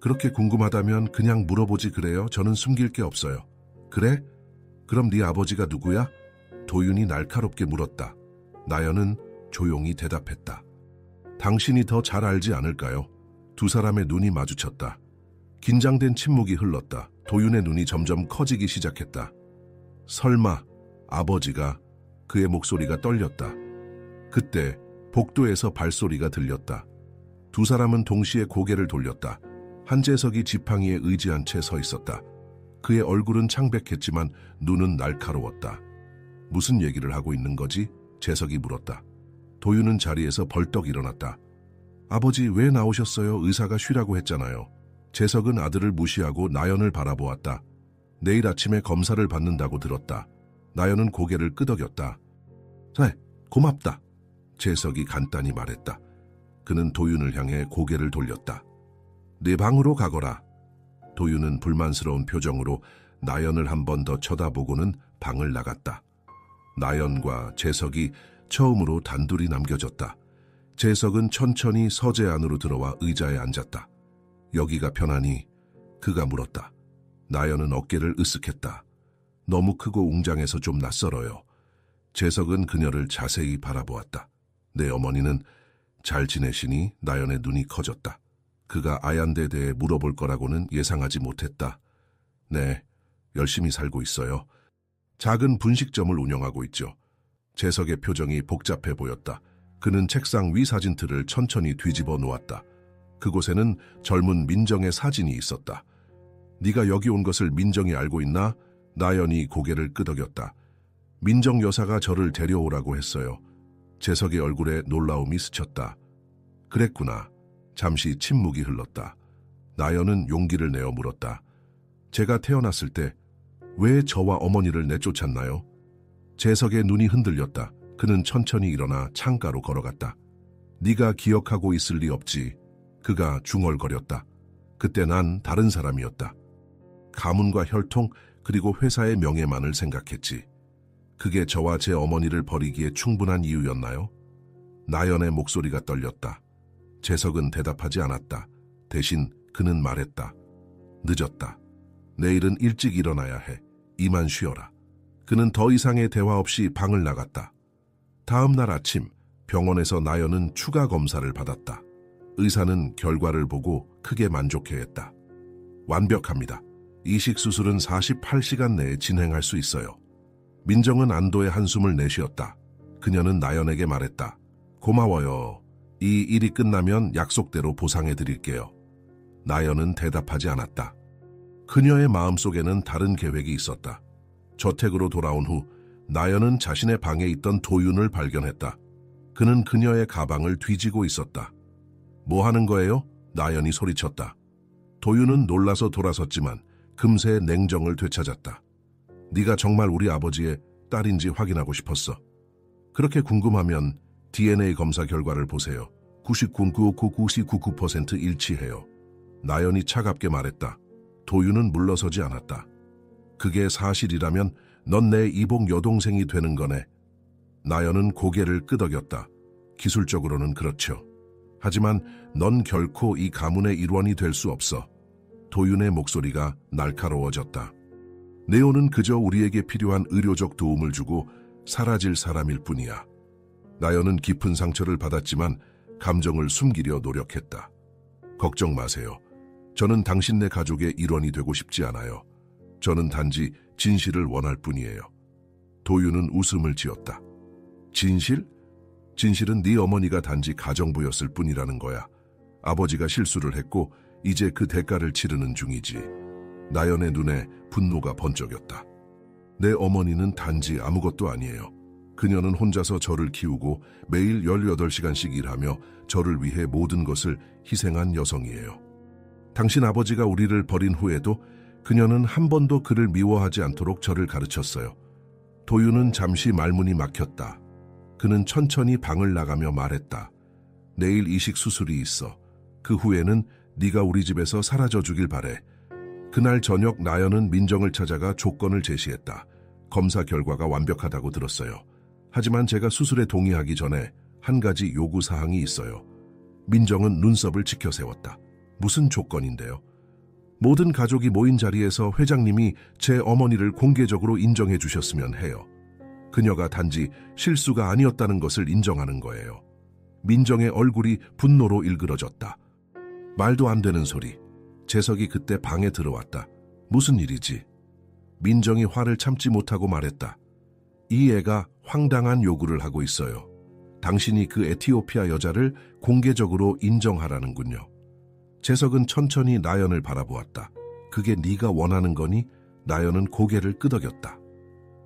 그렇게 궁금하다면 그냥 물어보지 그래요? 저는 숨길 게 없어요. 그래? 그럼 네 아버지가 누구야? 도윤이 날카롭게 물었다. 나연은 조용히 대답했다. 당신이 더 잘 알지 않을까요? 두 사람의 눈이 마주쳤다. 긴장된 침묵이 흘렀다. 도윤의 눈이 점점 커지기 시작했다. 설마 아버지가... 그의 목소리가 떨렸다. 그때 복도에서 발소리가 들렸다. 두 사람은 동시에 고개를 돌렸다. 한재석이 지팡이에 의지한 채 서 있었다. 그의 얼굴은 창백했지만 눈은 날카로웠다. 무슨 얘기를 하고 있는 거지? 재석이 물었다. 도윤은 자리에서 벌떡 일어났다. 아버지 왜 나오셨어요? 의사가 쉬라고 했잖아요. 재석은 아들을 무시하고 나연을 바라보았다. 내일 아침에 검사를 받는다고 들었다. 나연은 고개를 끄덕였다. 네, 고맙다. 재석이 간단히 말했다. 그는 도윤을 향해 고개를 돌렸다. 네 방으로 가거라. 도윤은 불만스러운 표정으로 나연을 한 번 더 쳐다보고는 방을 나갔다. 나연과 재석이 처음으로 단둘이 남겨졌다. 재석은 천천히 서재 안으로 들어와 의자에 앉았다. 여기가 편하니? 그가 물었다. 나연은 어깨를 으쓱했다. 너무 크고 웅장해서 좀 낯설어요. 재석은 그녀를 자세히 바라보았다. 내 어머니는 잘 지내시니? 나연의 눈이 커졌다. 그가 아얀데 대해 물어볼 거라고는 예상하지 못했다. 네, 열심히 살고 있어요. 작은 분식점을 운영하고 있죠. 재석의 표정이 복잡해 보였다. 그는 책상 위 사진틀을 천천히 뒤집어 놓았다. 그곳에는 젊은 민정의 사진이 있었다. 네가 여기 온 것을 민정이 알고 있나? 나연이 고개를 끄덕였다. 민정 여사가 저를 데려오라고 했어요. 재석의 얼굴에 놀라움이 스쳤다. 그랬구나. 잠시 침묵이 흘렀다. 나연은 용기를 내어 물었다. 제가 태어났을 때 왜 저와 어머니를 내쫓았나요? 재석의 눈이 흔들렸다. 그는 천천히 일어나 창가로 걸어갔다. 네가 기억하고 있을 리 없지. 그가 중얼거렸다. 그때 난 다른 사람이었다. 가문과 혈통 그리고 회사의 명예만을 생각했지. 그게 저와 제 어머니를 버리기에 충분한 이유였나요? 나연의 목소리가 떨렸다. 재석은 대답하지 않았다. 대신 그는 말했다. 늦었다. 내일은 일찍 일어나야 해. 이만 쉬어라. 그는 더 이상의 대화 없이 방을 나갔다. 다음 날 아침 병원에서 나연은 추가 검사를 받았다. 의사는 결과를 보고 크게 만족해했다. 완벽합니다. 이식 수술은 48시간 내에 진행할 수 있어요. 민정은 안도의 한숨을 내쉬었다. 그녀는 나연에게 말했다. 고마워요. 이 일이 끝나면 약속대로 보상해드릴게요. 나연은 대답하지 않았다. 그녀의 마음속에는 다른 계획이 있었다. 저택으로 돌아온 후 나연은 자신의 방에 있던 도윤을 발견했다. 그는 그녀의 가방을 뒤지고 있었다. 뭐 하는 거예요? 나연이 소리쳤다. 도윤은 놀라서 돌아섰지만 금세 냉정을 되찾았다. 네가 정말 우리 아버지의 딸인지 확인하고 싶었어. 그렇게 궁금하면 DNA 검사 결과를 보세요. 99.9999% 일치해요. 나연이 차갑게 말했다. 도윤은 물러서지 않았다. 그게 사실이라면 넌 내 이복 여동생이 되는 거네. 나연은 고개를 끄덕였다. 기술적으로는 그렇죠. 하지만 넌 결코 이 가문의 일원이 될 수 없어. 도윤의 목소리가 날카로워졌다. 네오는 그저 우리에게 필요한 의료적 도움을 주고 사라질 사람일 뿐이야. 나연은 깊은 상처를 받았지만 감정을 숨기려 노력했다. 걱정 마세요. 저는 당신네 가족의 일원이 되고 싶지 않아요. 저는 단지 진실을 원할 뿐이에요. 도윤은 웃음을 지었다. 진실? 진실은 네 어머니가 단지 가정부였을 뿐이라는 거야. 아버지가 실수를 했고 이제 그 대가를 치르는 중이지. 나연의 눈에 분노가 번쩍였다. 내 어머니는 단지 아무것도 아니에요. 그녀는 혼자서 저를 키우고 매일 18시간씩 일하며 저를 위해 모든 것을 희생한 여성이에요. 당신 아버지가 우리를 버린 후에도 그녀는 한 번도 그를 미워하지 않도록 저를 가르쳤어요. 도윤은 잠시 말문이 막혔다. 그는 천천히 방을 나가며 말했다. 내일 이식 수술이 있어. 그 후에는 네가 우리 집에서 사라져 주길 바래. 그날 저녁 나연은 민정을 찾아가 조건을 제시했다. 검사 결과가 완벽하다고 들었어요. 하지만 제가 수술에 동의하기 전에 한 가지 요구사항이 있어요. 민정은 눈썹을 치켜세웠다. 무슨 조건인데요? 모든 가족이 모인 자리에서 회장님이 제 어머니를 공개적으로 인정해 주셨으면 해요. 그녀가 단지 실수가 아니었다는 것을 인정하는 거예요. 민정의 얼굴이 분노로 일그러졌다. 말도 안 되는 소리. 재석이 그때 방에 들어왔다. 무슨 일이지? 민정이 화를 참지 못하고 말했다. 이 애가 황당한 요구를 하고 있어요. 당신이 그 에티오피아 여자를 공개적으로 인정하라는군요. 재석은 천천히 나연을 바라보았다. 그게 네가 원하는 거니? 나연은 고개를 끄덕였다.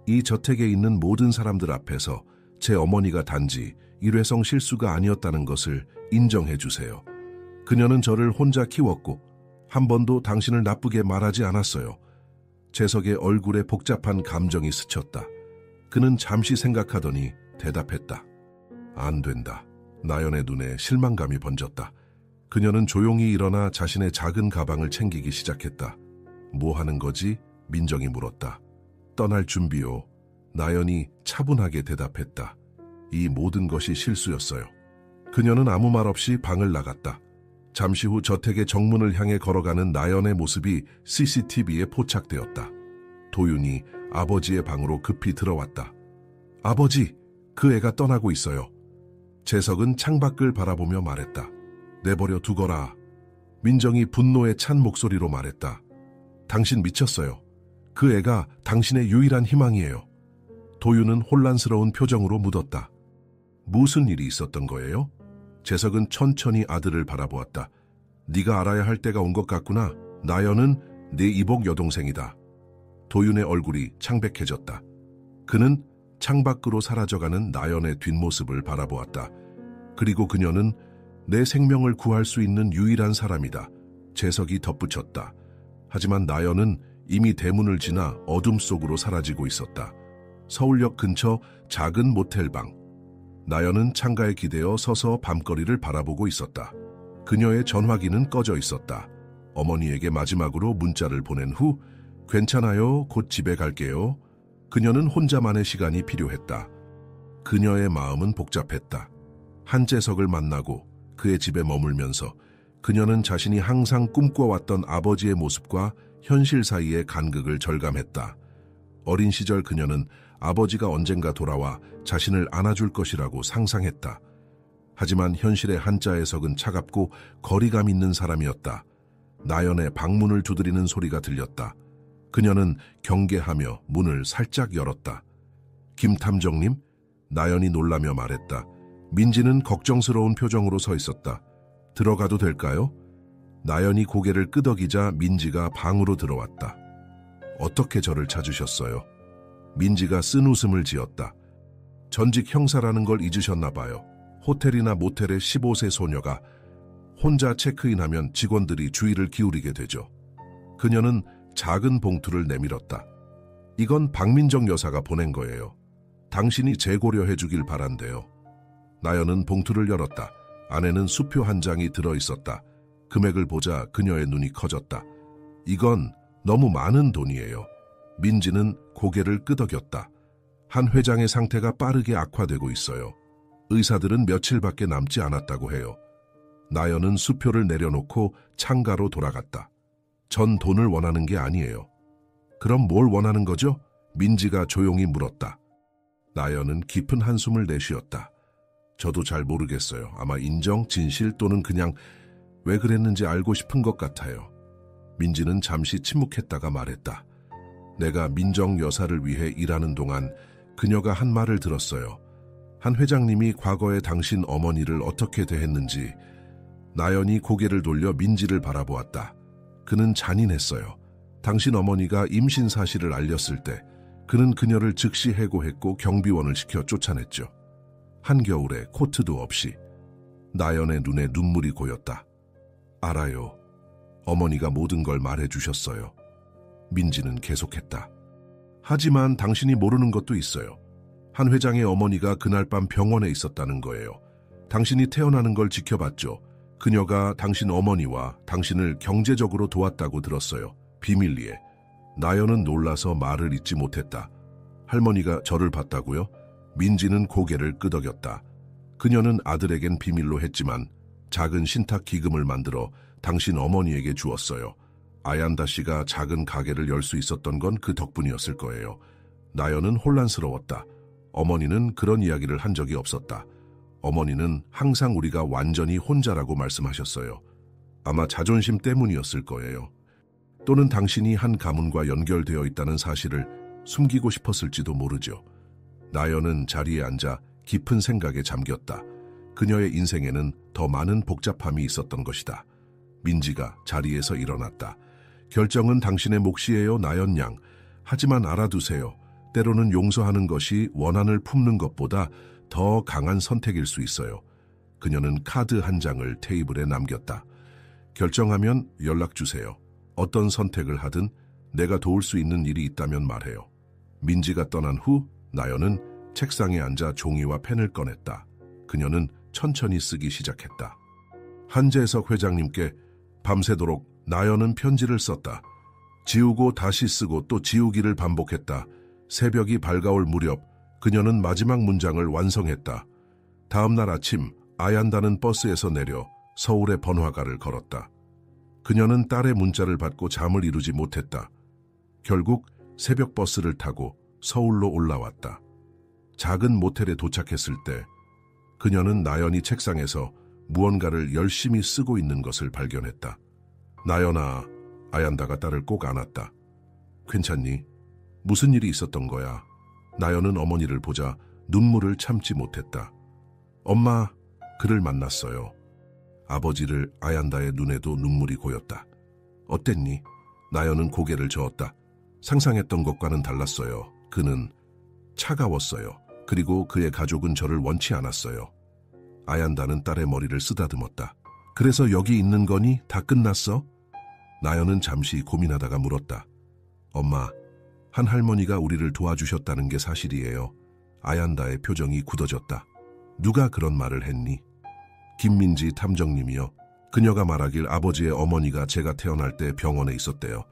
이 저택에 있는 모든 사람들 앞에서 제 어머니가 단지 일회성 실수가 아니었다는 것을 인정해 주세요. 그녀는 저를 혼자 키웠고 한 번도 당신을 나쁘게 말하지 않았어요. 재석의 얼굴에 복잡한 감정이 스쳤다. 그는 잠시 생각하더니 대답했다. 안 된다. 나연의 눈에 실망감이 번졌다. 그녀는 조용히 일어나 자신의 작은 가방을 챙기기 시작했다. 뭐 하는 거지? 민정이 물었다. 떠날 준비요. 나연이 차분하게 대답했다. 이 모든 것이 실수였어요. 그녀는 아무 말 없이 방을 나갔다. 잠시 후 저택의 정문을 향해 걸어가는 나연의 모습이 CCTV에 포착되었다. 도윤이 아버지의 방으로 급히 들어왔다. 아버지, 그 애가 떠나고 있어요. 재석은 창밖을 바라보며 말했다. 내버려 두거라. 민정이 분노에 찬 목소리로 말했다. 당신 미쳤어요. 그 애가 당신의 유일한 희망이에요. 도윤은 혼란스러운 표정으로 묻었다. 무슨 일이 있었던 거예요? 재석은 천천히 아들을 바라보았다. 네가 알아야 할 때가 온 것 같구나. 나연은 네 이복 여동생이다. 도윤의 얼굴이 창백해졌다. 그는 창밖으로 사라져가는 나연의 뒷모습을 바라보았다. 그리고 그녀는 내 생명을 구할 수 있는 유일한 사람이다. 재석이 덧붙였다. 하지만 나연은 이미 대문을 지나 어둠 속으로 사라지고 있었다. 서울역 근처 작은 모텔방. 나연은 창가에 기대어 서서 밤거리를 바라보고 있었다. 그녀의 전화기는 꺼져 있었다. 어머니에게 마지막으로 문자를 보낸 후 괜찮아요. 곧 집에 갈게요. 그녀는 혼자만의 시간이 필요했다. 그녀의 마음은 복잡했다. 한재석을 만나고 그의 집에 머물면서 그녀는 자신이 항상 꿈꿔왔던 아버지의 모습과 현실 사이의 간극을 절감했다. 어린 시절 그녀는 아버지가 언젠가 돌아와 자신을 안아줄 것이라고 상상했다. 하지만 현실의 한자해석은 차갑고 거리감 있는 사람이었다. 나연의 방문을 두드리는 소리가 들렸다. 그녀는 경계하며 문을 살짝 열었다. 김탐정님? 나연이 놀라며 말했다. 민지는 걱정스러운 표정으로 서 있었다. 들어가도 될까요? 나연이 고개를 끄덕이자 민지가 방으로 들어왔다. 어떻게 저를 찾으셨어요? 민지가 쓴 웃음을 지었다. 전직 형사라는 걸 잊으셨나 봐요. 호텔이나 모텔의 15세 소녀가 혼자 체크인하면 직원들이 주의를 기울이게 되죠. 그녀는 작은 봉투를 내밀었다. 이건 박민정 여사가 보낸 거예요. 당신이 재고려해 주길 바란대요. 나연은 봉투를 열었다. 안에는 수표 한 장이 들어있었다. 금액을 보자 그녀의 눈이 커졌다. 이건 너무 많은 돈이에요. 민지는 고개를 끄덕였다. 한 회장의 상태가 빠르게 악화되고 있어요. 의사들은 며칠밖에 남지 않았다고 해요. 나연은 수표를 내려놓고 창가로 돌아갔다. 전 돈을 원하는 게 아니에요. 그럼 뭘 원하는 거죠? 민지가 조용히 물었다. 나연은 깊은 한숨을 내쉬었다. 저도 잘 모르겠어요. 아마 인정, 진실 또는 그냥 왜 그랬는지 알고 싶은 것 같아요. 민지는 잠시 침묵했다가 말했다. 내가 민정 여사를 위해 일하는 동안 그녀가 한 말을 들었어요. 한 회장님이 과거에 당신 어머니를 어떻게 대했는지. 나연이 고개를 돌려 민지를 바라보았다. 그는 잔인했어요. 당신 어머니가 임신 사실을 알렸을 때 그는 그녀를 즉시 해고했고 경비원을 시켜 쫓아냈죠. 한겨울에 코트도 없이. 나연의 눈에 눈물이 고였다. 알아요. 어머니가 모든 걸 말해주셨어요. 민지는 계속했다. 하지만 당신이 모르는 것도 있어요. 한 회장의 어머니가 그날 밤 병원에 있었다는 거예요. 당신이 태어나는 걸 지켜봤죠. 그녀가 당신 어머니와 당신을 경제적으로 도왔다고 들었어요. 비밀리에. 나연은 놀라서 말을 잇지 못했다. 할머니가 저를 봤다고요? 민지는 고개를 끄덕였다. 그녀는 아들에겐 비밀로 했지만 작은 신탁 기금을 만들어 당신 어머니에게 주었어요. 아얀다 씨가 작은 가게를 열 수 있었던 건 그 덕분이었을 거예요. 나연은 혼란스러웠다. 어머니는 그런 이야기를 한 적이 없었다. 어머니는 항상 우리가 완전히 혼자라고 말씀하셨어요. 아마 자존심 때문이었을 거예요. 또는 당신이 한 가문과 연결되어 있다는 사실을 숨기고 싶었을지도 모르죠. 나연은 자리에 앉아 깊은 생각에 잠겼다. 그녀의 인생에는 더 많은 복잡함이 있었던 것이다. 민지가 자리에서 일어났다. 결정은 당신의 몫이에요, 나연 양. 하지만 알아두세요. 때로는 용서하는 것이 원한을 품는 것보다 더 강한 선택일 수 있어요. 그녀는 카드 한 장을 테이블에 남겼다. 결정하면 연락 주세요. 어떤 선택을 하든 내가 도울 수 있는 일이 있다면 말해요. 민지가 떠난 후 나연은 책상에 앉아 종이와 펜을 꺼냈다. 그녀는 천천히 쓰기 시작했다. 한재석 회장님께 밤새도록 나연은 편지를 썼다. 지우고 다시 쓰고 또 지우기를 반복했다. 새벽이 밝아올 무렵 그녀는 마지막 문장을 완성했다. 다음 날 아침 아얀다는 버스에서 내려 서울의 번화가를 걸었다. 그녀는 딸의 문자를 받고 잠을 이루지 못했다. 결국 새벽 버스를 타고 서울로 올라왔다. 작은 모텔에 도착했을 때 그녀는 나연이 책상에서 무언가를 열심히 쓰고 있는 것을 발견했다. 나연아, 아얀다가 딸을 꼭 안았다. 괜찮니? 무슨 일이 있었던 거야? 나연은 어머니를 보자 눈물을 참지 못했다. 엄마, 그를 만났어요. 아버지를. 아얀다의 눈에도 눈물이 고였다. 어땠니? 나연은 고개를 저었다. 상상했던 것과는 달랐어요. 그는 차가웠어요. 그리고 그의 가족은 저를 원치 않았어요. 아얀다는 딸의 머리를 쓰다듬었다. 그래서 여기 있는 거니? 다 끝났어? 나연은 잠시 고민하다가 물었다. 엄마, 한 할머니가 우리를 도와주셨다는 게 사실이에요. 아얀다의 표정이 굳어졌다. 누가 그런 말을 했니? 김민지 탐정님이요. 그녀가 말하길 아버지의 어머니가 제가 태어날 때 병원에 있었대요.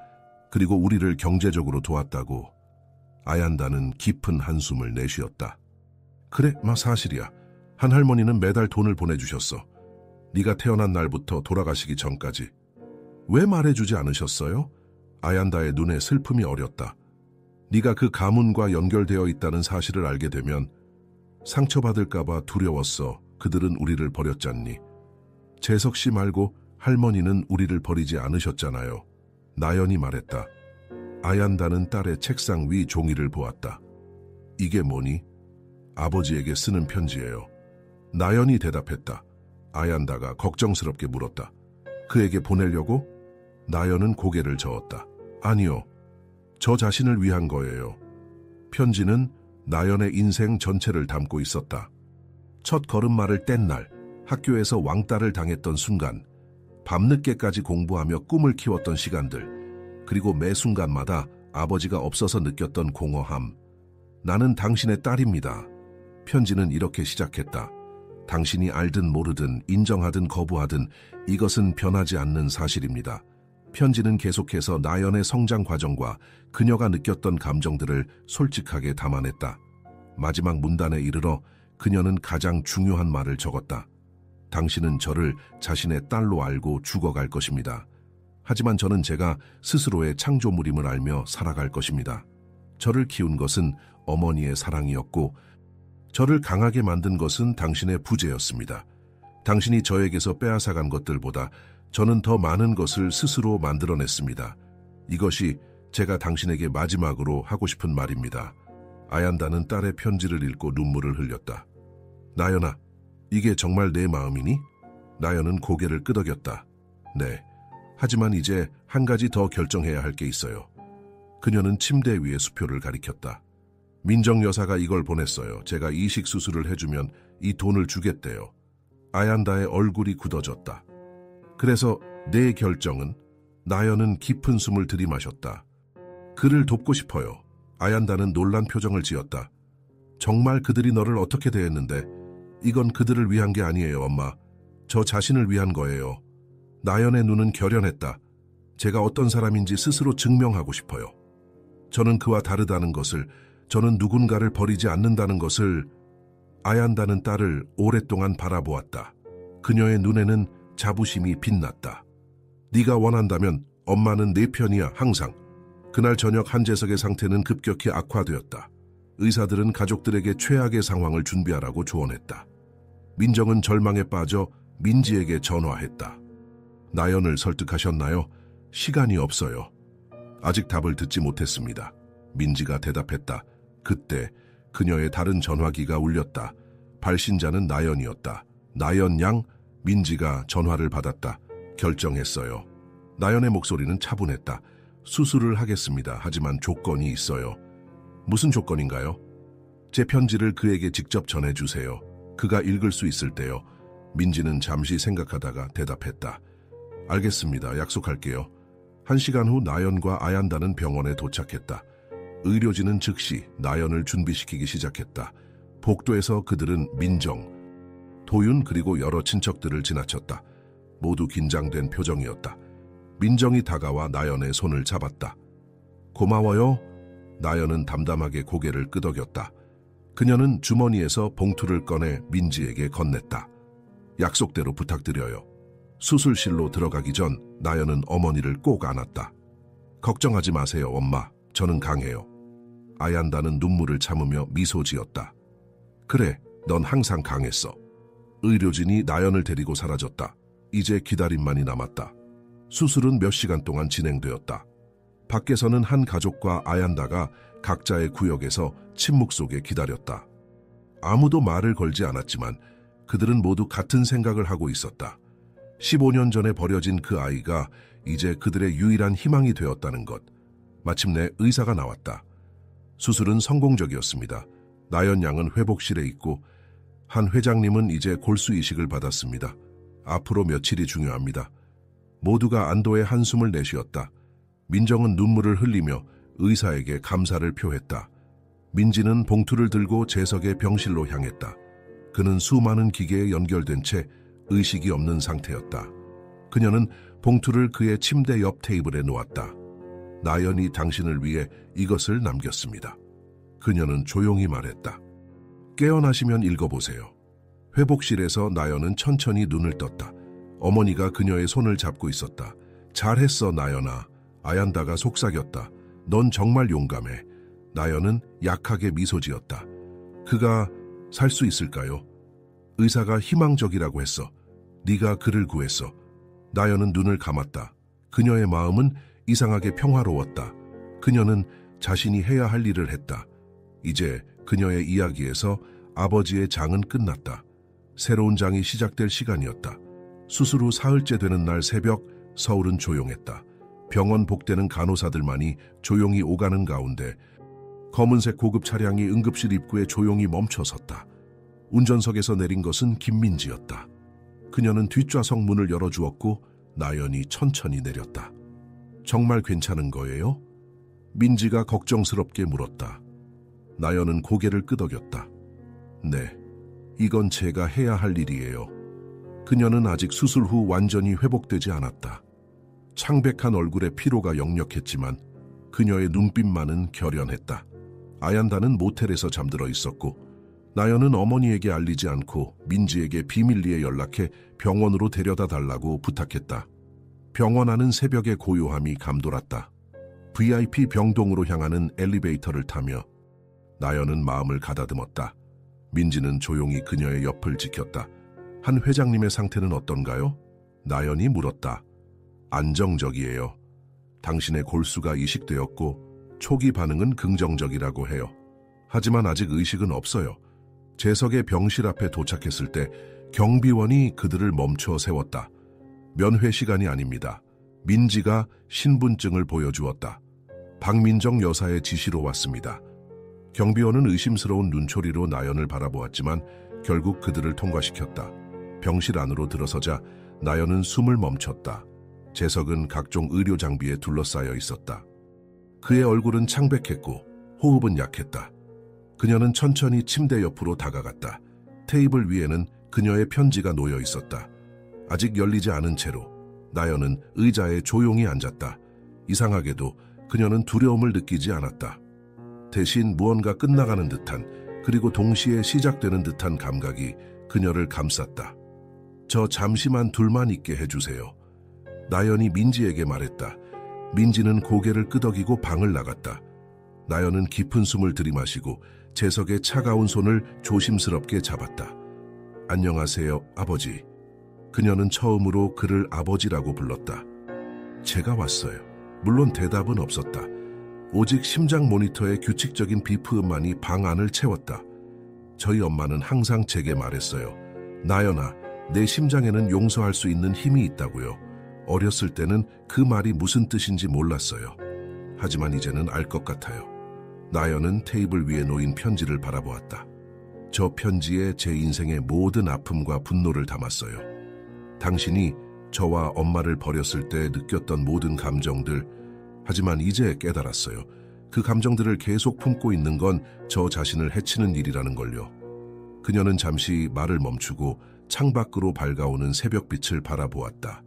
그리고 우리를 경제적으로 도왔다고. 아얀다는 깊은 한숨을 내쉬었다. 그래, 사실이야. 한 할머니는 매달 돈을 보내주셨어. 네가 태어난 날부터 돌아가시기 전까지. 왜 말해주지 않으셨어요? 아얀다의 눈에 슬픔이 어렸다. 네가 그 가문과 연결되어 있다는 사실을 알게 되면 상처받을까봐 두려웠어. 그들은 우리를 버렸잖니. 재석 씨 말고 할머니는 우리를 버리지 않으셨잖아요. 나연이 말했다. 아얀다는 딸의 책상 위 종이를 보았다. 이게 뭐니? 아버지에게 쓰는 편지예요. 나연이 대답했다. 아얀다가 걱정스럽게 물었다. 그에게 보내려고? 나연은 고개를 저었다. 아니요. 저 자신을 위한 거예요. 편지는 나연의 인생 전체를 담고 있었다. 첫 걸음마를 뗀 날, 학교에서 왕따를 당했던 순간, 밤늦게까지 공부하며 꿈을 키웠던 시간들, 그리고 매 순간마다 아버지가 없어서 느꼈던 공허함. 나는 당신의 딸입니다. 편지는 이렇게 시작했다. 당신이 알든 모르든 인정하든 거부하든 이것은 변하지 않는 사실입니다. 편지는 계속해서 나연의 성장 과정과 그녀가 느꼈던 감정들을 솔직하게 담아냈다. 마지막 문단에 이르러 그녀는 가장 중요한 말을 적었다. 당신은 저를 자신의 딸로 알고 죽어갈 것입니다. 하지만 저는 제가 스스로의 창조물임을 알며 살아갈 것입니다. 저를 키운 것은 어머니의 사랑이었고 저를 강하게 만든 것은 당신의 부재였습니다. 당신이 저에게서 빼앗아간 것들보다 저는 더 많은 것을 스스로 만들어냈습니다. 이것이 제가 당신에게 마지막으로 하고 싶은 말입니다. 아얀다는 딸의 편지를 읽고 눈물을 흘렸다. 나연아, 이게 정말 내 마음이니? 나연은 고개를 끄덕였다. 네. 하지만 이제 한 가지 더 결정해야 할 게 있어요. 그녀는 침대 위에 수표를 가리켰다. 민정 여사가 이걸 보냈어요. 제가 이식 수술을 해주면 이 돈을 주겠대요. 아얀다의 얼굴이 굳어졌다. 그래서 내 결정은? 나연은 깊은 숨을 들이마셨다. 그를 돕고 싶어요. 아얀다는 놀란 표정을 지었다. 정말 그들이 너를 어떻게 대했는데? 이건 그들을 위한 게 아니에요, 엄마. 저 자신을 위한 거예요. 나연의 눈은 결연했다. 제가 어떤 사람인지 스스로 증명하고 싶어요. 저는 그와 다르다는 것을, 저는 누군가를 버리지 않는다는 것을. 아얀다는 딸을 오랫동안 바라보았다. 그녀의 눈에는 자부심이 빛났다. 네가 원한다면 엄마는 내 편이야, 항상. 그날 저녁 한재석의 상태는 급격히 악화되었다. 의사들은 가족들에게 최악의 상황을 준비하라고 조언했다. 민정은 절망에 빠져 민지에게 전화했다. 나연을 설득하셨나요? 시간이 없어요. 아직 답을 듣지 못했습니다. 민지가 대답했다. 그때 그녀의 다른 전화기가 울렸다. 발신자는 나연이었다. 나연 양. 민지가 전화를 받았다. 결정했어요. 나연의 목소리는 차분했다. 수술을 하겠습니다. 하지만 조건이 있어요. 무슨 조건인가요? 제 편지를 그에게 직접 전해주세요. 그가 읽을 수 있을 때요. 민지는 잠시 생각하다가 대답했다. 알겠습니다. 약속할게요. 1시간 후 나연과 아얀다는 병원에 도착했다. 의료진은 즉시 나연을 준비시키기 시작했다. 복도에서 그들은 민정, 도윤 그리고 여러 친척들을 지나쳤다. 모두 긴장된 표정이었다. 민정이 다가와 나연의 손을 잡았다. 고마워요. 나연은 담담하게 고개를 끄덕였다. 그녀는 주머니에서 봉투를 꺼내 민지에게 건넸다. 약속대로 부탁드려요. 수술실로 들어가기 전 나연은 어머니를 꼭 안았다. 걱정하지 마세요, 엄마. 저는 강해요. 아얀다는 눈물을 참으며 미소 지었다. 그래, 넌 항상 강했어. 의료진이 나연을 데리고 사라졌다. 이제 기다림만이 남았다. 수술은 몇 시간 동안 진행되었다. 밖에서는 한 가족과 아얀다가 각자의 구역에서 침묵 속에 기다렸다. 아무도 말을 걸지 않았지만 그들은 모두 같은 생각을 하고 있었다. 15년 전에 버려진 그 아이가 이제 그들의 유일한 희망이 되었다는 것. 마침내 의사가 나왔다. 수술은 성공적이었습니다. 나연 양은 회복실에 있고 한 회장님은 이제 골수 이식을 받았습니다. 앞으로 며칠이 중요합니다. 모두가 안도의 한숨을 내쉬었다. 민정은 눈물을 흘리며 의사에게 감사를 표했다. 민지는 봉투를 들고 재석의 병실로 향했다. 그는 수많은 기계에 연결된 채 의식이 없는 상태였다. 그녀는 봉투를 그의 침대 옆 테이블에 놓았다. 나연이 당신을 위해 이것을 남겼습니다. 그녀는 조용히 말했다. 깨어나시면 읽어보세요. 회복실에서 나연은 천천히 눈을 떴다. 어머니가 그녀의 손을 잡고 있었다. 잘했어, 나연아. 아얀다가 속삭였다. 넌 정말 용감해. 나연은 약하게 미소 지었다. 그가 살 수 있을까요? 의사가 희망적이라고 했어. 네가 그를 구했어. 나연은 눈을 감았다. 그녀의 마음은 이상하게 평화로웠다. 그녀는 자신이 해야 할 일을 했다. 이제 그녀의 이야기에서 아버지의 장은 끝났다. 새로운 장이 시작될 시간이었다. 수술 후 사흘째 되는 날 새벽, 서울은 조용했다. 병원 복되는 간호사들만이 조용히 오가는 가운데 검은색 고급 차량이 응급실 입구에 조용히 멈춰섰다. 운전석에서 내린 것은 김민지였다. 그녀는 뒷좌석 문을 열어주었고 나연이 천천히 내렸다. 정말 괜찮은 거예요? 민지가 걱정스럽게 물었다. 나연은 고개를 끄덕였다. 네, 이건 제가 해야 할 일이에요. 그녀는 아직 수술 후 완전히 회복되지 않았다. 창백한 얼굴에 피로가 역력했지만 그녀의 눈빛만은 결연했다. 아얀다는 모텔에서 잠들어 있었고 나연은 어머니에게 알리지 않고 민지에게 비밀리에 연락해 병원으로 데려다 달라고 부탁했다. 병원 안은 새벽의 고요함이 감돌았다. VIP 병동으로 향하는 엘리베이터를 타며 나연은 마음을 가다듬었다. 민지는 조용히 그녀의 옆을 지켰다. 한 회장님의 상태는 어떤가요? 나연이 물었다. 안정적이에요. 당신의 골수가 이식되었고 초기 반응은 긍정적이라고 해요. 하지만 아직 의식은 없어요. 재석의 병실 앞에 도착했을 때 경비원이 그들을 멈춰 세웠다. 면회 시간이 아닙니다. 민지가 신분증을 보여주었다. 박민정 여사의 지시로 왔습니다. 경비원은 의심스러운 눈초리로 나연을 바라보았지만 결국 그들을 통과시켰다. 병실 안으로 들어서자 나연은 숨을 멈췄다. 재석은 각종 의료 장비에 둘러싸여 있었다. 그의 얼굴은 창백했고 호흡은 약했다. 그녀는 천천히 침대 옆으로 다가갔다. 테이블 위에는 그녀의 편지가 놓여 있었다. 아직 열리지 않은 채로 나연은 의자에 조용히 앉았다. 이상하게도 그녀는 두려움을 느끼지 않았다. 대신 무언가 끝나가는 듯한, 그리고 동시에 시작되는 듯한 감각이 그녀를 감쌌다. 저 잠시만 둘만 있게 해주세요. 나연이 민지에게 말했다. 민지는 고개를 끄덕이고 방을 나갔다. 나연은 깊은 숨을 들이마시고 재석의 차가운 손을 조심스럽게 잡았다. 안녕하세요, 아버지. 그녀는 처음으로 그를 아버지라고 불렀다. 제가 왔어요. 물론 대답은 없었다. 오직 심장 모니터의 규칙적인 비프음만이 방 안을 채웠다. 저희 엄마는 항상 제게 말했어요. 나연아, 내 심장에는 용서할 수 있는 힘이 있다고요. 어렸을 때는 그 말이 무슨 뜻인지 몰랐어요. 하지만 이제는 알 것 같아요. 나연은 테이블 위에 놓인 편지를 바라보았다. 저 편지에 제 인생의 모든 아픔과 분노를 담았어요. 당신이 저와 엄마를 버렸을 때 느꼈던 모든 감정들, 하지만 이제 깨달았어요. 그 감정들을 계속 품고 있는 건 저 자신을 해치는 일이라는 걸요. 그녀는 잠시 말을 멈추고 창밖으로 밝아오는 새벽빛을 바라보았다.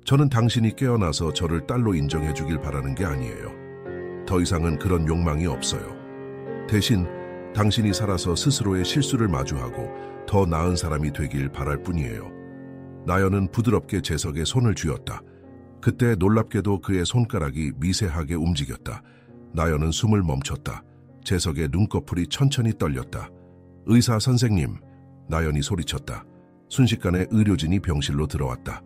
저는 당신이 깨어나서 저를 딸로 인정해 주길 바라는 게 아니에요. 더 이상은 그런 욕망이 없어요. 대신 당신이 살아서 스스로의 실수를 마주하고 더 나은 사람이 되길 바랄 뿐이에요. 나연은 부드럽게 재석의 손을 쥐었다. 그때 놀랍게도 그의 손가락이 미세하게 움직였다. 나연은 숨을 멈췄다. 재석의 눈꺼풀이 천천히 떨렸다. 의사 선생님, 나연이 소리쳤다. 순식간에 의료진이 병실로 들어왔다.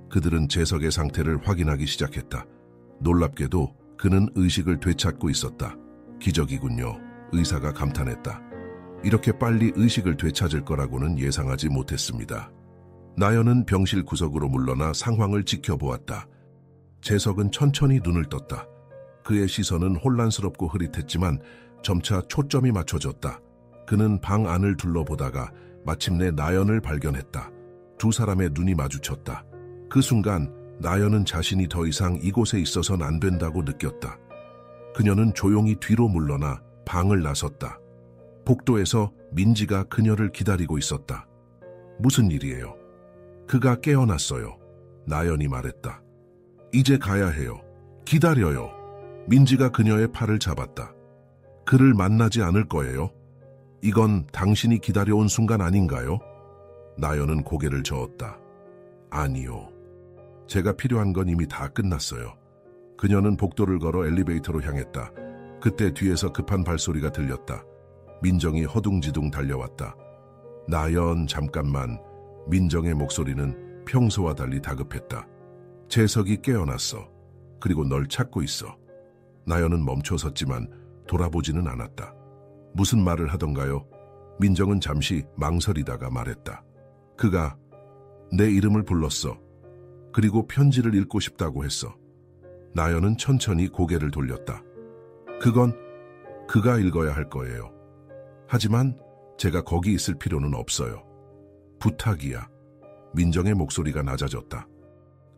그들은 재석의 상태를 확인하기 시작했다. 놀랍게도 그는 의식을 되찾고 있었다. 기적이군요. 의사가 감탄했다. 이렇게 빨리 의식을 되찾을 거라고는 예상하지 못했습니다. 나연은 병실 구석으로 물러나 상황을 지켜보았다. 재석은 천천히 눈을 떴다. 그의 시선은 혼란스럽고 흐릿했지만 점차 초점이 맞춰졌다. 그는 방 안을 둘러보다가 마침내 나연을 발견했다. 두 사람의 눈이 마주쳤다. 그 순간 나연은 자신이 더 이상 이곳에 있어선 안 된다고 느꼈다. 그녀는 조용히 뒤로 물러나 방을 나섰다. 복도에서 민지가 그녀를 기다리고 있었다. 무슨 일이에요? 그가 깨어났어요. 나연이 말했다. 이제 가야 해요. 기다려요. 민지가 그녀의 팔을 잡았다. 그를 만나지 않을 거예요? 이건 당신이 기다려온 순간 아닌가요? 나연은 고개를 저었다. 아니요. 제가 필요한 건 이미 다 끝났어요. 그녀는 복도를 걸어 엘리베이터로 향했다. 그때 뒤에서 급한 발소리가 들렸다. 민정이 허둥지둥 달려왔다. 나연, 잠깐만. 민정의 목소리는 평소와 달리 다급했다. 재석이 깨어났어. 그리고 널 찾고 있어. 나연은 멈춰 섰지만 돌아보지는 않았다. 무슨 말을 하던가요? 민정은 잠시 망설이다가 말했다. 그가 내 이름을 불렀어. 그리고 편지를 읽고 싶다고 했어. 나연은 천천히 고개를 돌렸다. 그건 그가 읽어야 할 거예요. 하지만 제가 거기 있을 필요는 없어요. 부탁이야. 민정의 목소리가 낮아졌다.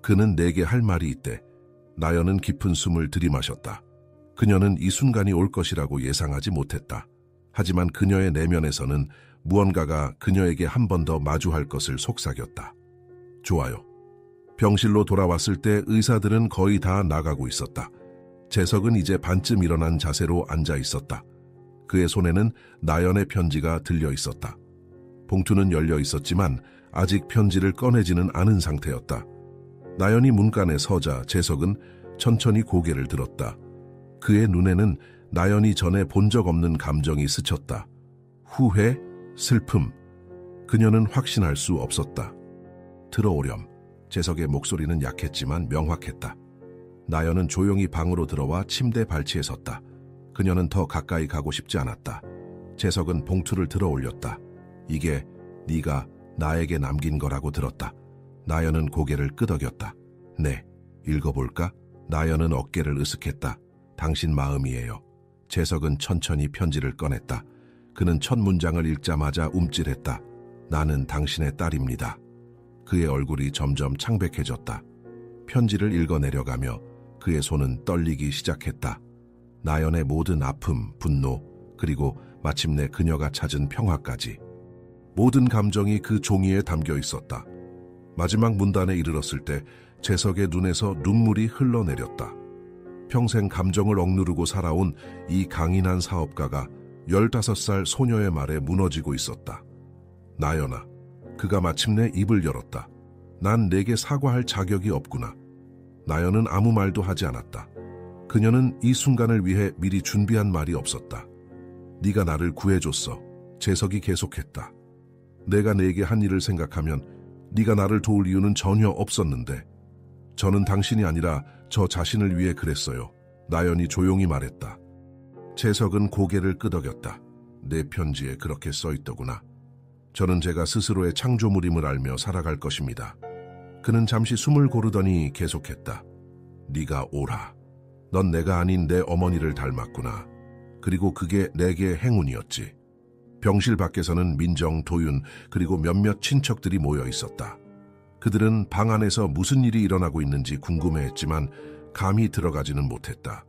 그는 내게 할 말이 있대. 나연은 깊은 숨을 들이마셨다. 그녀는 이 순간이 올 것이라고 예상하지 못했다. 하지만 그녀의 내면에서는 무언가가 그녀에게 한 번 더 마주할 것을 속삭였다. 좋아요. 병실로 돌아왔을 때 의사들은 거의 다 나가고 있었다. 재석은 이제 반쯤 일어난 자세로 앉아 있었다. 그의 손에는 나연의 편지가 들려 있었다. 봉투는 열려 있었지만 아직 편지를 꺼내지는 않은 상태였다. 나연이 문간에 서자 재석은 천천히 고개를 들었다. 그의 눈에는 나연이 전에 본 적 없는 감정이 스쳤다. 후회, 슬픔. 그녀는 확신할 수 없었다. 들어오렴. 재석의 목소리는 약했지만 명확했다. 나연은 조용히 방으로 들어와 침대 발치에 섰다. 그녀는 더 가까이 가고 싶지 않았다. 재석은 봉투를 들어 올렸다. 이게 네가 나에게 남긴 거라고 들었다. 나연은 고개를 끄덕였다. 네, 읽어볼까? 나연은 어깨를 으쓱했다. 당신 마음이에요. 재석은 천천히 편지를 꺼냈다. 그는 첫 문장을 읽자마자 움찔했다. 나는 당신의 딸입니다. 그의 얼굴이 점점 창백해졌다. 편지를 읽어내려가며 그의 손은 떨리기 시작했다. 나연의 모든 아픔, 분노, 그리고 마침내 그녀가 찾은 평화까지. 모든 감정이 그 종이에 담겨 있었다. 마지막 문단에 이르렀을 때 재석의 눈에서 눈물이 흘러내렸다. 평생 감정을 억누르고 살아온 이 강인한 사업가가 15살 소녀의 말에 무너지고 있었다. 나연아, 그가 마침내 입을 열었다. 난 내게 사과할 자격이 없구나. 나연은 아무 말도 하지 않았다. 그녀는 이 순간을 위해 미리 준비한 말이 없었다. 네가 나를 구해줬어. 재석이 계속했다. 내가 네게 한 일을 생각하면 네가 나를 도울 이유는 전혀 없었는데 저는 당신이 아니라 저 자신을 위해 그랬어요. 나연이 조용히 말했다. 재석은 고개를 끄덕였다. 내 편지에 그렇게 써있더구나. 저는 제가 스스로의 창조물임을 알며 살아갈 것입니다. 그는 잠시 숨을 고르더니 계속했다. 네가 오라. 넌 내가 아닌 내 어머니를 닮았구나. 그리고 그게 내게 행운이었지. 병실 밖에서는 민정, 도윤, 그리고 몇몇 친척들이 모여 있었다. 그들은 방 안에서 무슨 일이 일어나고 있는지 궁금해했지만 감히 들어가지는 못했다.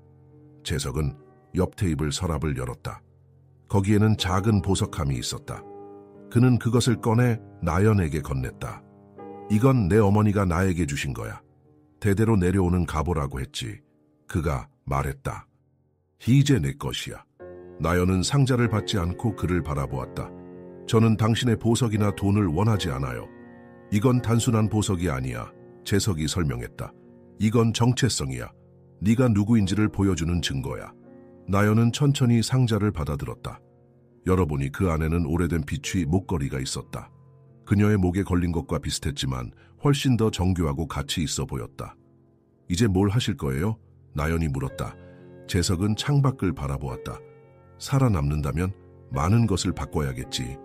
재석은 옆 테이블 서랍을 열었다. 거기에는 작은 보석함이 있었다. 그는 그것을 꺼내 나연에게 건넸다. 이건 내 어머니가 나에게 주신 거야. 대대로 내려오는 가보라고 했지. 그가 말했다. 이제 내 것이야. 나연은 상자를 받지 않고 그를 바라보았다. 저는 당신의 보석이나 돈을 원하지 않아요. 이건 단순한 보석이 아니야. 재석이 설명했다. 이건 정체성이야. 네가 누구인지를 보여주는 증거야. 나연은 천천히 상자를 받아들었다. 열어보니 그 안에는 오래된 비취 목걸이가 있었다. 그녀의 목에 걸린 것과 비슷했지만 훨씬 더 정교하고 가치 있어 보였다. 이제 뭘 하실 거예요? 나연이 물었다. 재석은 창밖을 바라보았다. 살아남는다면 많은 것을 바꿔야겠지.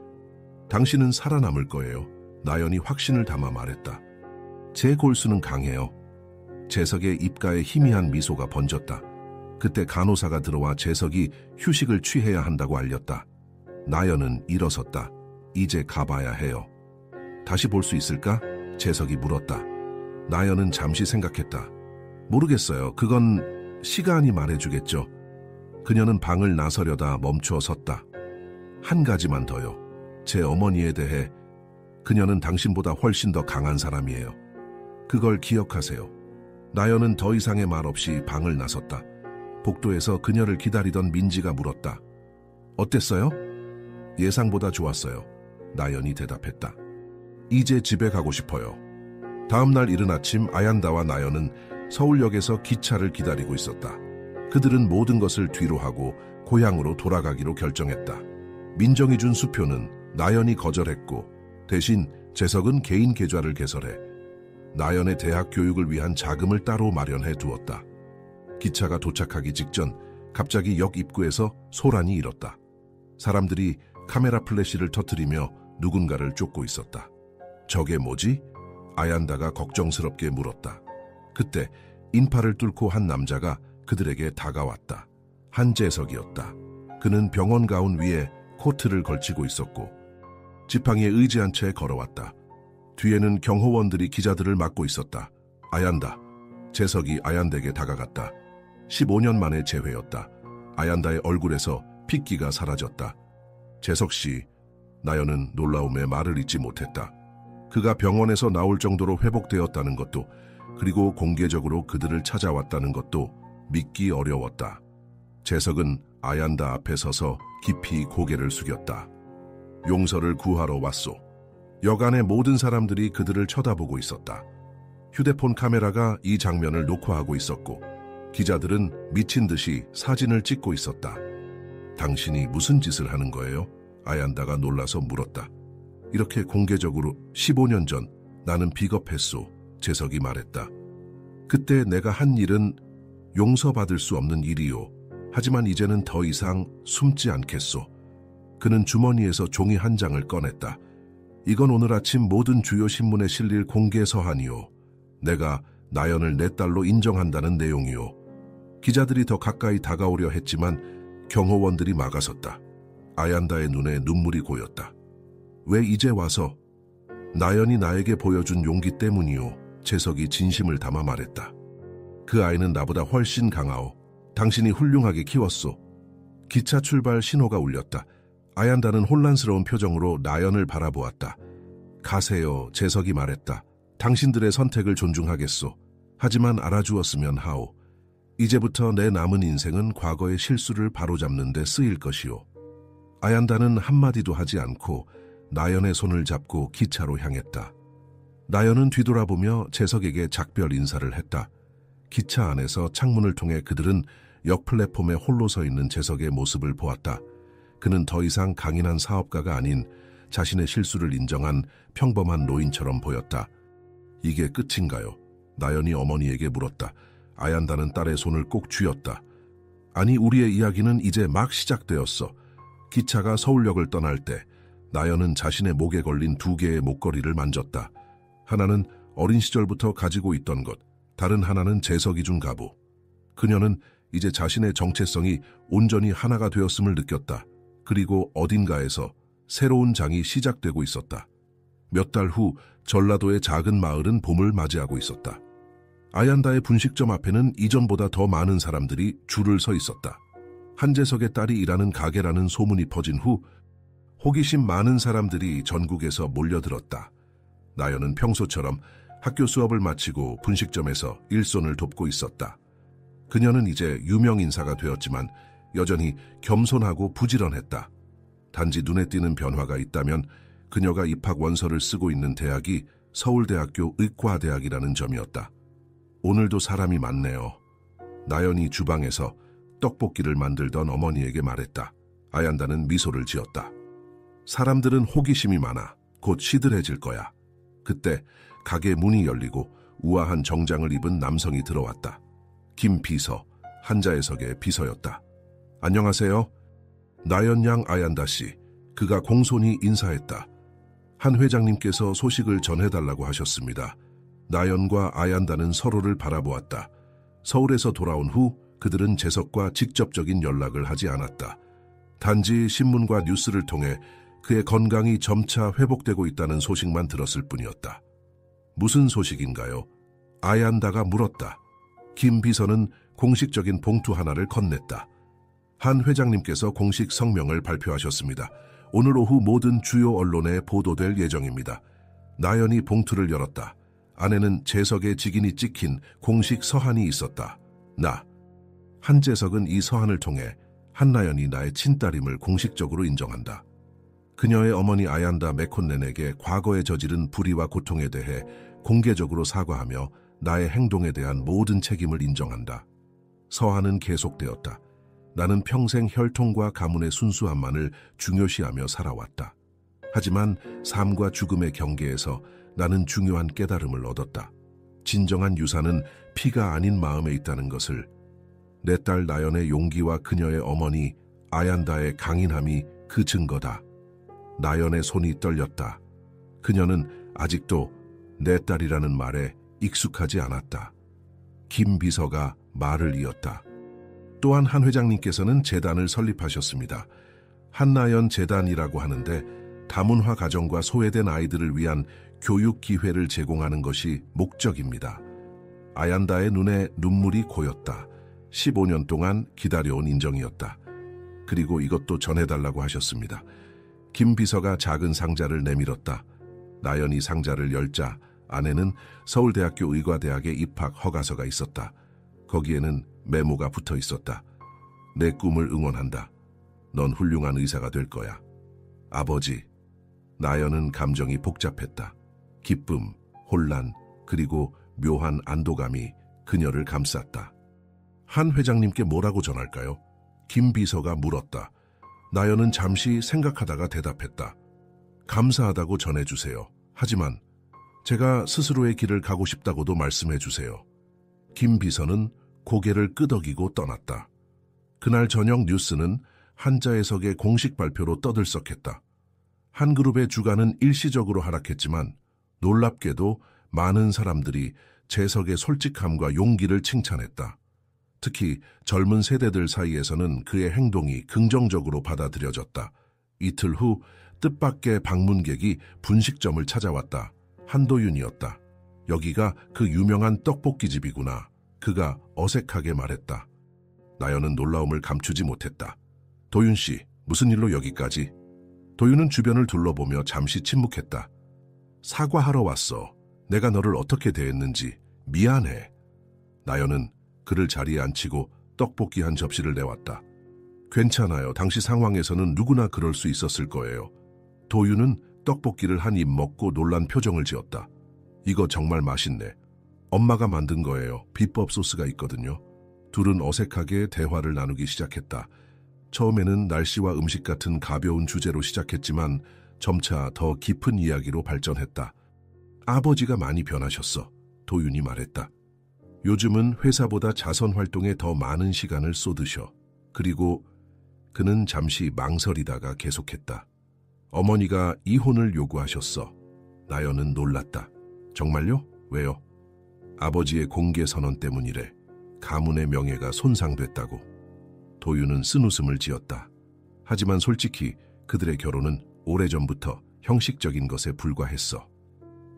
당신은 살아남을 거예요. 나연이 확신을 담아 말했다. 제 골수는 강해요. 재석의 입가에 희미한 미소가 번졌다. 그때 간호사가 들어와 재석이 휴식을 취해야 한다고 알렸다. 나연은 일어섰다. 이제 가봐야 해요. 다시 볼 수 있을까? 재석이 물었다. 나연은 잠시 생각했다. 모르겠어요. 그건 시간이 말해주겠죠. 그녀는 방을 나서려다 멈추어 섰다. 한 가지만 더요. 제 어머니에 대해 그녀는 당신보다 훨씬 더 강한 사람이에요. 그걸 기억하세요. 나연은 더 이상의 말 없이 방을 나섰다. 복도에서 그녀를 기다리던 민지가 물었다. 어땠어요? 예상보다 좋았어요. 나연이 대답했다. 이제 집에 가고 싶어요. 다음 날 이른 아침 아얀다와 나연은 서울역에서 기차를 기다리고 있었다. 그들은 모든 것을 뒤로 하고 고향으로 돌아가기로 결정했다. 민정이 준 수표는 나연이 거절했고 대신 재석은 개인 계좌를 개설해 나연의 대학 교육을 위한 자금을 따로 마련해 두었다. 기차가 도착하기 직전 갑자기 역 입구에서 소란이 일었다. 사람들이 카메라 플래시를 터뜨리며 누군가를 쫓고 있었다. 저게 뭐지? 아얀다가 걱정스럽게 물었다. 그때 인파를 뚫고 한 남자가 그들에게 다가왔다. 한재석이었다. 그는 병원 가운 위에 코트를 걸치고 있었고 지팡이에 의지한 채 걸어왔다. 뒤에는 경호원들이 기자들을 막고 있었다. 아얀다. 재석이 아얀다에게 다가갔다. 15년 만의 재회였다. 아얀다의 얼굴에서 핏기가 사라졌다. 재석 씨, 나연은 놀라움에 말을 잇지 못했다. 그가 병원에서 나올 정도로 회복되었다는 것도 그리고 공개적으로 그들을 찾아왔다는 것도 믿기 어려웠다. 재석은 아얀다 앞에 서서 깊이 고개를 숙였다. 용서를 구하러 왔소. 역 안의 모든 사람들이 그들을 쳐다보고 있었다. 휴대폰 카메라가 이 장면을 녹화하고 있었고 기자들은 미친 듯이 사진을 찍고 있었다. 당신이 무슨 짓을 하는 거예요? 아얀다가 놀라서 물었다. 이렇게 공개적으로 15년 전 나는 비겁했소. 재석이 말했다. 그때 내가 한 일은 용서받을 수 없는 일이요. 하지만 이제는 더 이상 숨지 않겠소. 그는 주머니에서 종이 한 장을 꺼냈다. 이건 오늘 아침 모든 주요 신문에 실릴 공개 서한이요. 내가 나연을 내 딸로 인정한다는 내용이요. 기자들이 더 가까이 다가오려 했지만 경호원들이 막아섰다. 아얀다의 눈에 눈물이 고였다. 왜 이제 와서? 나연이 나에게 보여준 용기 때문이요. 재석이 진심을 담아 말했다. 그 아이는 나보다 훨씬 강하오. 당신이 훌륭하게 키웠소. 기차 출발 신호가 울렸다. 아얀다는 혼란스러운 표정으로 나연을 바라보았다. 가세요, 재석이 말했다. 당신들의 선택을 존중하겠소. 하지만 알아주었으면 하오. 이제부터 내 남은 인생은 과거의 실수를 바로잡는 데 쓰일 것이오. 아얀다는 한마디도 하지 않고 나연의 손을 잡고 기차로 향했다. 나연은 뒤돌아보며 재석에게 작별 인사를 했다. 기차 안에서 창문을 통해 그들은 역 플랫폼에 홀로 서 있는 재석의 모습을 보았다. 그는 더 이상 강인한 사업가가 아닌 자신의 실수를 인정한 평범한 노인처럼 보였다. 이게 끝인가요? 나연이 어머니에게 물었다. 아얀다는 딸의 손을 꼭 쥐었다. 아니, 우리의 이야기는 이제 막 시작되었어. 기차가 서울역을 떠날 때 나연은 자신의 목에 걸린 2개의 목걸이를 만졌다. 하나는 어린 시절부터 가지고 있던 것, 다른 하나는 재석이 준 가부. 그녀는 이제 자신의 정체성이 온전히 하나가 되었음을 느꼈다. 그리고 어딘가에서 새로운 장이 시작되고 있었다. 몇 달 후 전라도의 작은 마을은 봄을 맞이하고 있었다. 아얀다의 분식점 앞에는 이전보다 더 많은 사람들이 줄을 서 있었다. 한재석의 딸이 일하는 가게라는 소문이 퍼진 후 호기심 많은 사람들이 전국에서 몰려들었다. 나연은 평소처럼 학교 수업을 마치고 분식점에서 일손을 돕고 있었다. 그녀는 이제 유명 인사가 되었지만 여전히 겸손하고 부지런했다. 단지 눈에 띄는 변화가 있다면 그녀가 입학 원서를 쓰고 있는 대학이 서울대학교 의과대학이라는 점이었다. 오늘도 사람이 많네요. 나연이 주방에서 떡볶이를 만들던 어머니에게 말했다. 아얀다는 미소를 지었다. 사람들은 호기심이 많아. 곧 시들해질 거야. 그때 가게 문이 열리고 우아한 정장을 입은 남성이 들어왔다. 김 비서, 한자해석의 비서였다. 안녕하세요. 나연 양 아얀다 씨. 그가 공손히 인사했다. 한 회장님께서 소식을 전해달라고 하셨습니다. 나연과 아얀다는 서로를 바라보았다. 서울에서 돌아온 후 그들은 재석과 직접적인 연락을 하지 않았다. 단지 신문과 뉴스를 통해 그의 건강이 점차 회복되고 있다는 소식만 들었을 뿐이었다. 무슨 소식인가요? 아얀다가 물었다. 김 비서는 공식적인 봉투 하나를 건넸다. 한 회장님께서 공식 성명을 발표하셨습니다. 오늘 오후 모든 주요 언론에 보도될 예정입니다. 나연이 봉투를 열었다. 안에는 재석의 직인이 찍힌 공식 서한이 있었다. 한재석은 이 서한을 통해 한나연이 나의 친딸임을 공식적으로 인정한다. 그녀의 어머니 아얀다 메콘넨에게 과거에 저지른 불의와 고통에 대해 공개적으로 사과하며 나의 행동에 대한 모든 책임을 인정한다. 서한은 계속되었다. 나는 평생 혈통과 가문의 순수함만을 중요시하며 살아왔다. 하지만 삶과 죽음의 경계에서 나는 중요한 깨달음을 얻었다. 진정한 유산은 피가 아닌 마음에 있다는 것을. 내 딸 나연의 용기와 그녀의 어머니 아얀다의 강인함이 그 증거다. 나연의 손이 떨렸다. 그녀는 아직도 내 딸이라는 말에 익숙하지 않았다. 김 비서가 말을 이었다. 또한 한 회장님께서는 재단을 설립하셨습니다. 한나연 재단이라고 하는데 다문화 가정과 소외된 아이들을 위한 교육 기회를 제공하는 것이 목적입니다. 아얀다의 눈에 눈물이 고였다. 15년 동안 기다려온 인정이었다. 그리고 이것도 전해달라고 하셨습니다. 김 비서가 작은 상자를 내밀었다. 나연이 상자를 열자 안에는 서울대학교 의과대학의 입학 허가서가 있었다. 거기에는 메모가 붙어 있었다. 내 꿈을 응원한다. 넌 훌륭한 의사가 될 거야. 아버지. 나연은 감정이 복잡했다. 기쁨, 혼란, 그리고 묘한 안도감이 그녀를 감쌌다. 한 회장님께 뭐라고 전할까요? 김 비서가 물었다. 나연은 잠시 생각하다가 대답했다. 감사하다고 전해주세요. 하지만 제가 스스로의 길을 가고 싶다고도 말씀해주세요. 김 비서는 고개를 끄덕이고 떠났다. 그날 저녁 뉴스는 한자해석의 공식 발표로 떠들썩했다. 한 그룹의 주가는 일시적으로 하락했지만 놀랍게도 많은 사람들이 재석의 솔직함과 용기를 칭찬했다. 특히 젊은 세대들 사이에서는 그의 행동이 긍정적으로 받아들여졌다. 이틀 후 뜻밖의 방문객이 분식점을 찾아왔다. 한도윤이었다. 여기가 그 유명한 떡볶이집이구나. 그가 어색하게 말했다. 나연은 놀라움을 감추지 못했다. 도윤 씨, 무슨 일로 여기까지? 도윤은 주변을 둘러보며 잠시 침묵했다. 사과하러 왔어. 내가 너를 어떻게 대했는지 미안해. 나연은 그를 자리에 앉히고 떡볶이 한 접시를 내왔다. 괜찮아요. 당시 상황에서는 누구나 그럴 수 있었을 거예요. 도윤은 떡볶이를 한 입 먹고 놀란 표정을 지었다. 이거 정말 맛있네. 엄마가 만든 거예요. 비법 소스가 있거든요. 둘은 어색하게 대화를 나누기 시작했다. 처음에는 날씨와 음식 같은 가벼운 주제로 시작했지만 점차 더 깊은 이야기로 발전했다. 아버지가 많이 변하셨어. 도윤이 말했다. 요즘은 회사보다 자선 활동에 더 많은 시간을 쏟으셔. 그리고 그는 잠시 망설이다가 계속했다. 어머니가 이혼을 요구하셨어. 나연은 놀랐다. 정말요? 왜요? 아버지의 공개 선언 때문이래. 가문의 명예가 손상됐다고. 도윤은 쓴웃음을 지었다. 하지만 솔직히 그들의 결혼은 오래전부터 형식적인 것에 불과했어.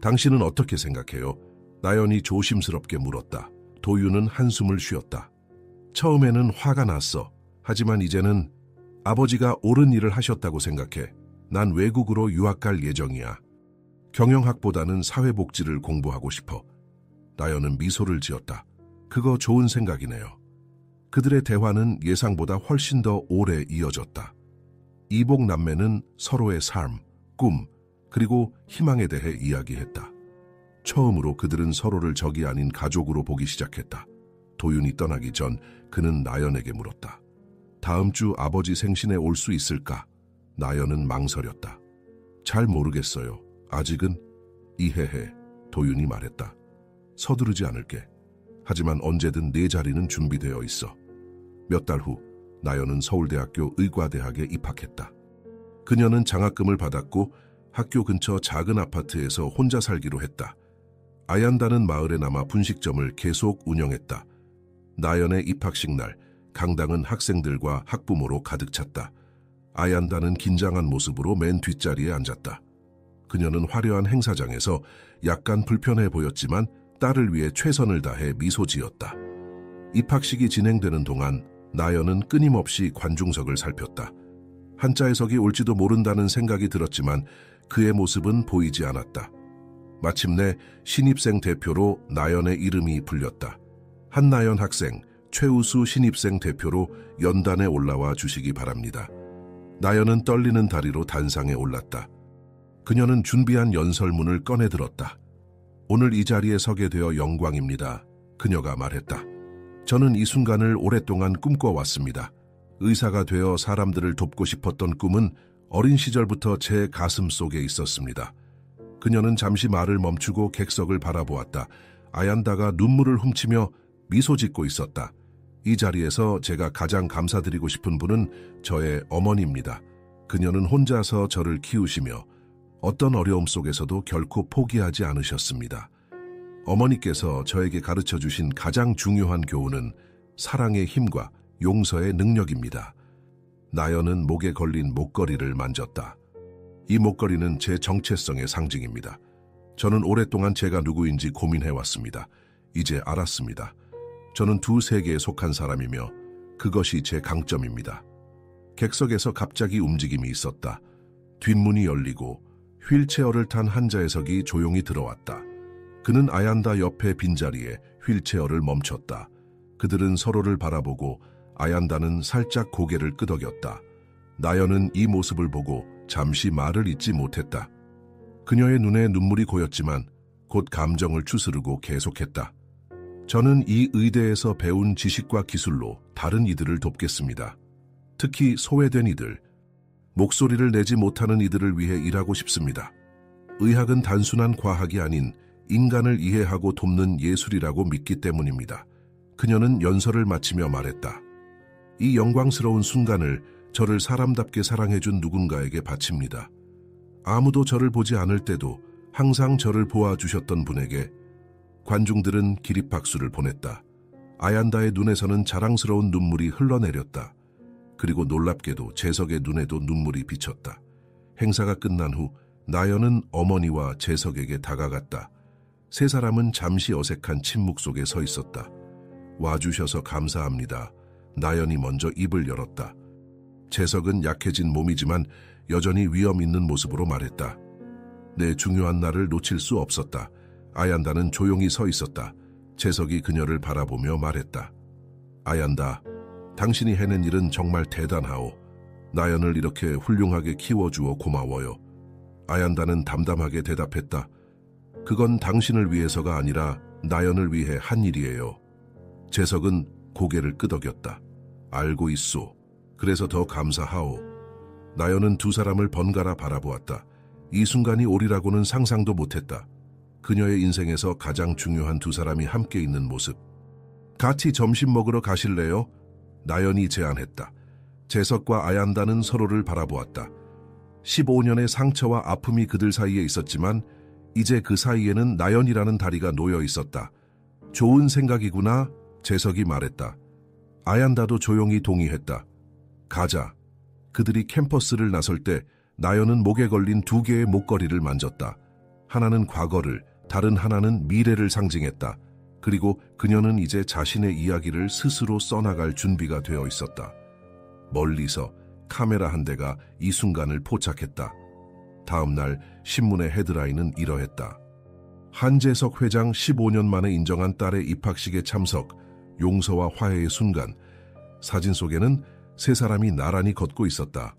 당신은 어떻게 생각해요? 나연이 조심스럽게 물었다. 도윤은 한숨을 쉬었다. 처음에는 화가 났어. 하지만 이제는 아버지가 옳은 일을 하셨다고 생각해. 난 외국으로 유학 갈 예정이야. 경영학보다는 사회복지를 공부하고 싶어. 나연은 미소를 지었다. 그거 좋은 생각이네요. 그들의 대화는 예상보다 훨씬 더 오래 이어졌다. 이복 남매는 서로의 삶, 꿈, 그리고 희망에 대해 이야기했다. 처음으로 그들은 서로를 적이 아닌 가족으로 보기 시작했다. 도윤이 떠나기 전 그는 나연에게 물었다. 다음 주 아버지 생신에 올 수 있을까? 나연은 망설였다. 잘 모르겠어요. 아직은. 이해해. 도윤이 말했다. 서두르지 않을게. 하지만 언제든 내 자리는 준비되어 있어. 몇 달 후 나연은 서울대학교 의과대학에 입학했다. 그녀는 장학금을 받았고 학교 근처 작은 아파트에서 혼자 살기로 했다. 아얀다는 마을에 남아 분식점을 계속 운영했다. 나연의 입학식 날 강당은 학생들과 학부모로 가득 찼다. 아얀다는 긴장한 모습으로 맨 뒷자리에 앉았다. 그녀는 화려한 행사장에서 약간 불편해 보였지만 딸을 위해 최선을 다해 미소 지었다. 입학식이 진행되는 동안 나연은 끊임없이 관중석을 살폈다. 한자해석이 올지도 모른다는 생각이 들었지만 그의 모습은 보이지 않았다. 마침내 신입생 대표로 나연의 이름이 불렸다. 한나연 학생, 최우수 신입생 대표로 연단에 올라와 주시기 바랍니다. 나연은 떨리는 다리로 단상에 올랐다. 그녀는 준비한 연설문을 꺼내 들었다. 오늘 이 자리에 서게 되어 영광입니다. 그녀가 말했다. 저는 이 순간을 오랫동안 꿈꿔왔습니다. 의사가 되어 사람들을 돕고 싶었던 꿈은 어린 시절부터 제 가슴 속에 있었습니다. 그녀는 잠시 말을 멈추고 객석을 바라보았다. 아얀다가 눈물을 훔치며 미소 짓고 있었다. 이 자리에서 제가 가장 감사드리고 싶은 분은 저의 어머니입니다. 그녀는 혼자서 저를 키우시며 어떤 어려움 속에서도 결코 포기하지 않으셨습니다. 어머니께서 저에게 가르쳐 주신 가장 중요한 교훈은 사랑의 힘과 용서의 능력입니다. 나연은 목에 걸린 목걸이를 만졌다. 이 목걸이는 제 정체성의 상징입니다. 저는 오랫동안 제가 누구인지 고민해왔습니다. 이제 알았습니다. 저는 두 세계에 속한 사람이며 그것이 제 강점입니다. 객석에서 갑자기 움직임이 있었다. 뒷문이 열리고 휠체어를 탄 한자해석이 조용히 들어왔다. 그는 아얀다 옆에 빈자리에 휠체어를 멈췄다. 그들은 서로를 바라보고 아얀다는 살짝 고개를 끄덕였다. 나연은 이 모습을 보고 잠시 말을 잇지 못했다. 그녀의 눈에 눈물이 고였지만 곧 감정을 추스르고 계속했다. 저는 이 의대에서 배운 지식과 기술로 다른 이들을 돕겠습니다. 특히 소외된 이들, 목소리를 내지 못하는 이들을 위해 일하고 싶습니다. 의학은 단순한 과학이 아닌 인간을 이해하고 돕는 예술이라고 믿기 때문입니다. 그녀는 연설을 마치며 말했다. 이 영광스러운 순간을 저를 사람답게 사랑해준 누군가에게 바칩니다. 아무도 저를 보지 않을 때도 항상 저를 보아주셨던 분에게. 관중들은 기립박수를 보냈다. 아얀다의 눈에서는 자랑스러운 눈물이 흘러내렸다. 그리고 놀랍게도 재석의 눈에도 눈물이 비쳤다. 행사가 끝난 후 나연은 어머니와 재석에게 다가갔다. 세 사람은 잠시 어색한 침묵 속에 서 있었다. 와주셔서 감사합니다. 나연이 먼저 입을 열었다. 재석은 약해진 몸이지만 여전히 위험 있는 모습으로 말했다. 내 중요한 날을 놓칠 수 없었다. 아얀다는 조용히 서 있었다. 재석이 그녀를 바라보며 말했다. 아얀다, 당신이 해낸 일은 정말 대단하오. 나연을 이렇게 훌륭하게 키워주어 고마워요. 아얀다는 담담하게 대답했다. 그건 당신을 위해서가 아니라 나연을 위해 한 일이에요. 재석은 고개를 끄덕였다. 알고 있소. 그래서 더 감사하오. 나연은 두 사람을 번갈아 바라보았다. 이 순간이 오리라고는 상상도 못했다. 그녀의 인생에서 가장 중요한 두 사람이 함께 있는 모습. 같이 점심 먹으러 가실래요? 나연이 제안했다. 재석과 아얀다는 서로를 바라보았다. 15년의 상처와 아픔이 그들 사이에 있었지만 이제 그 사이에는 나연이라는 다리가 놓여 있었다. 좋은 생각이구나, 재석이 말했다. 아얀다도 조용히 동의했다. 가자. 그들이 캠퍼스를 나설 때 나연은 목에 걸린 두 개의 목걸이를 만졌다. 하나는 과거를, 다른 하나는 미래를 상징했다. 그리고 그녀는 이제 자신의 이야기를 스스로 써나갈 준비가 되어 있었다. 멀리서 카메라 한 대가 이 순간을 포착했다. 다음 날 신문의 헤드라인은 이러했다. 한재석 회장 15년 만에 인정한 딸의 입학식에 참석, 용서와 화해의 순간. 사진 속에는 세 사람이 나란히 걷고 있었다.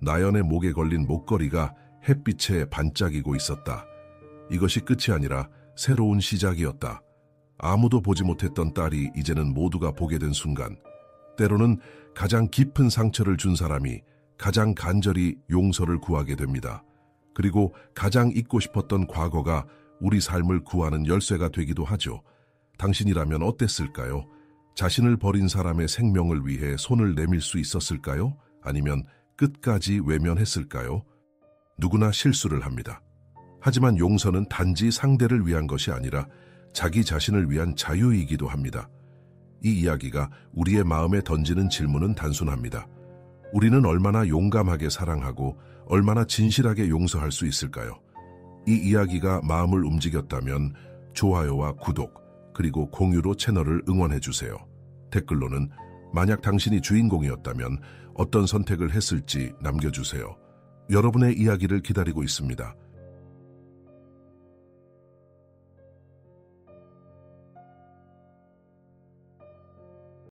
나연의 목에 걸린 목걸이가 햇빛에 반짝이고 있었다. 이것이 끝이 아니라 새로운 시작이었다. 아무도 보지 못했던 딸이 이제는 모두가 보게 된 순간. 때로는 가장 깊은 상처를 준 사람이 가장 간절히 용서를 구하게 됩니다. 그리고 가장 잊고 싶었던 과거가 우리 삶을 구하는 열쇠가 되기도 하죠. 당신이라면 어땠을까요? 자신을 버린 사람의 생명을 위해 손을 내밀 수 있었을까요? 아니면 끝까지 외면했을까요? 누구나 실수를 합니다. 하지만 용서는 단지 상대를 위한 것이 아니라 자기 자신을 위한 자유이기도 합니다. 이 이야기가 우리의 마음에 던지는 질문은 단순합니다. 우리는 얼마나 용감하게 사랑하고 얼마나 진실하게 용서할 수 있을까요? 이 이야기가 마음을 움직였다면 좋아요와 구독, 그리고 공유로 채널을 응원해주세요. 댓글로는 만약 당신이 주인공이었다면 어떤 선택을 했을지 남겨주세요. 여러분의 이야기를 기다리고 있습니다.